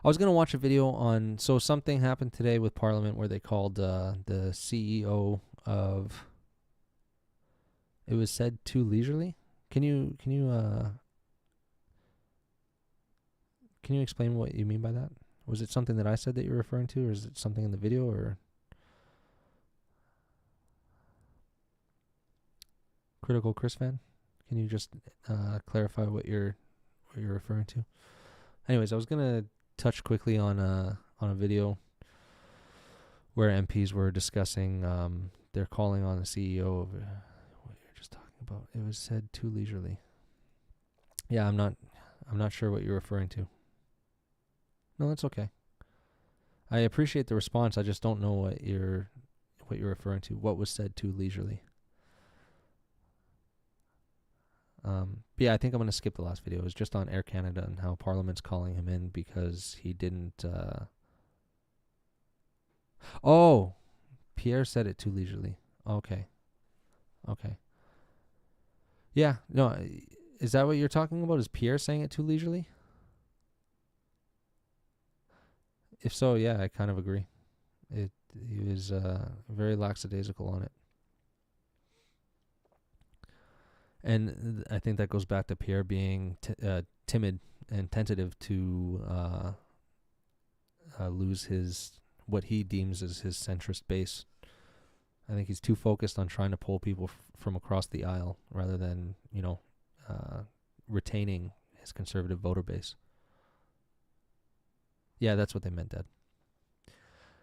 I was going to watch a video on, so something happened today with Parliament where they called the CEO of, it was said too leisurely? Can you explain what you mean by that? Was it something that I said that you're referring to, or is it something in the video, or? Critical Chris fan? Can you just clarify what you're referring to? Anyways, I was gonna touch quickly on a video where MPs were discussing they're calling on the CEO of what you're just talking about. It was said too leisurely. Yeah, I'm not sure what you're referring to. No, that's okay. I appreciate the response. I just don't know what you're referring to. What was said too leisurely? But yeah, I think I'm going to skip the last video. It was just on Air Canada and how Parliament's calling him in because he didn't... Oh! Pierre said it too leisurely. Okay. Yeah, no, is that what you're talking about? Is Pierre saying it too leisurely? If so, yeah, I kind of agree. He was very lackadaisical on it. And I think that goes back to Pierre being timid and tentative to lose what he deems as his centrist base. I think he's too focused on trying to pull people from across the aisle rather than, retaining his conservative voter base. Yeah, that's what they meant, Dad.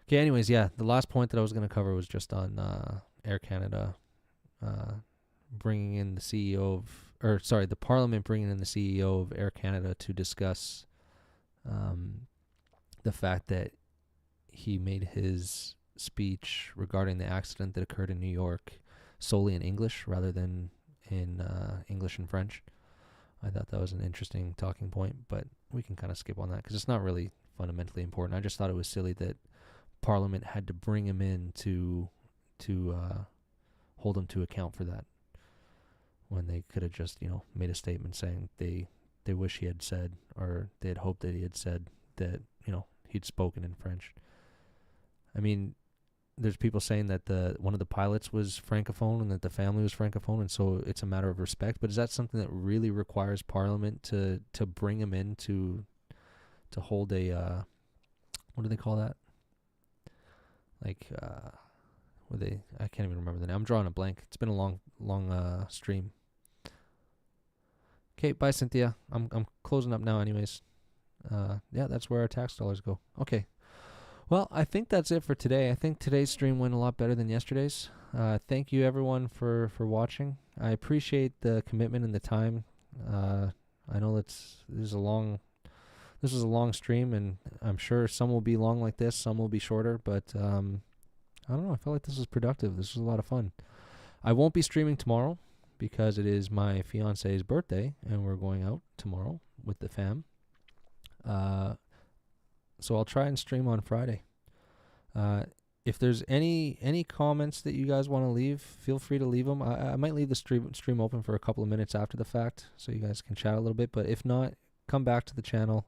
Okay, anyways, yeah, the last point that I was going to cover was just on Air Canada bringing in the CEO the Parliament bringing in the CEO of Air Canada to discuss the fact that he made his speech regarding the accident that occurred in New York solely in English rather than in English and French. I thought that was an interesting talking point, but we can kind of skip on that because it's not really fundamentally important. I just thought it was silly that Parliament had to bring him in to hold him to account for that, when they could have just, made a statement saying they wish he had said, or they had hoped that he had said that, he'd spoken in French. I mean, there's people saying that one of the pilots was Francophone and that the family was Francophone, and so it's a matter of respect. But is that something that really requires Parliament to bring him in to hold a, what do they call that? Like, I can't even remember the name. I'm drawing a blank. It's been a long stream. Okay, bye, Cynthia. I'm closing up now anyways. Yeah, that's where our tax dollars go. Okay. Well, I think that's it for today. I think today's stream went a lot better than yesterday's. Thank you, everyone, for watching. I appreciate the commitment and the time. I know this is a long stream, and I'm sure some will be long like this, some will be shorter, but I don't know. I felt like this was productive. This was a lot of fun. I won't be streaming tomorrow because it is my fiance's birthday, and we're going out tomorrow with the fam. So I'll try and stream on Friday. If there's any comments that you guys want to leave, feel free to leave them. I might leave the stream open for a couple of minutes after the fact so you guys can chat a little bit. But if not, come back to the channel,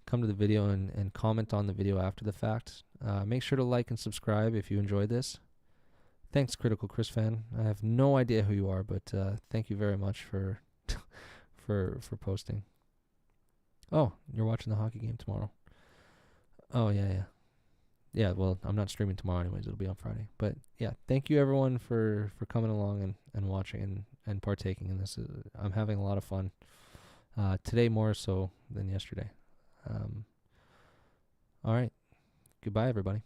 come to the video and comment on the video after the fact. Make sure to like and subscribe if you enjoyed this. Thanks, Critical Chris fan. I have no idea who you are, but thank you very much for for posting. Oh, you're watching the hockey game tomorrow. Oh, yeah. Yeah, well, I'm not streaming tomorrow anyways. It'll be on Friday. But, yeah, thank you, everyone, for coming along and watching and partaking in this. I'm having a lot of fun. Today more so than yesterday. All right. Goodbye, everybody.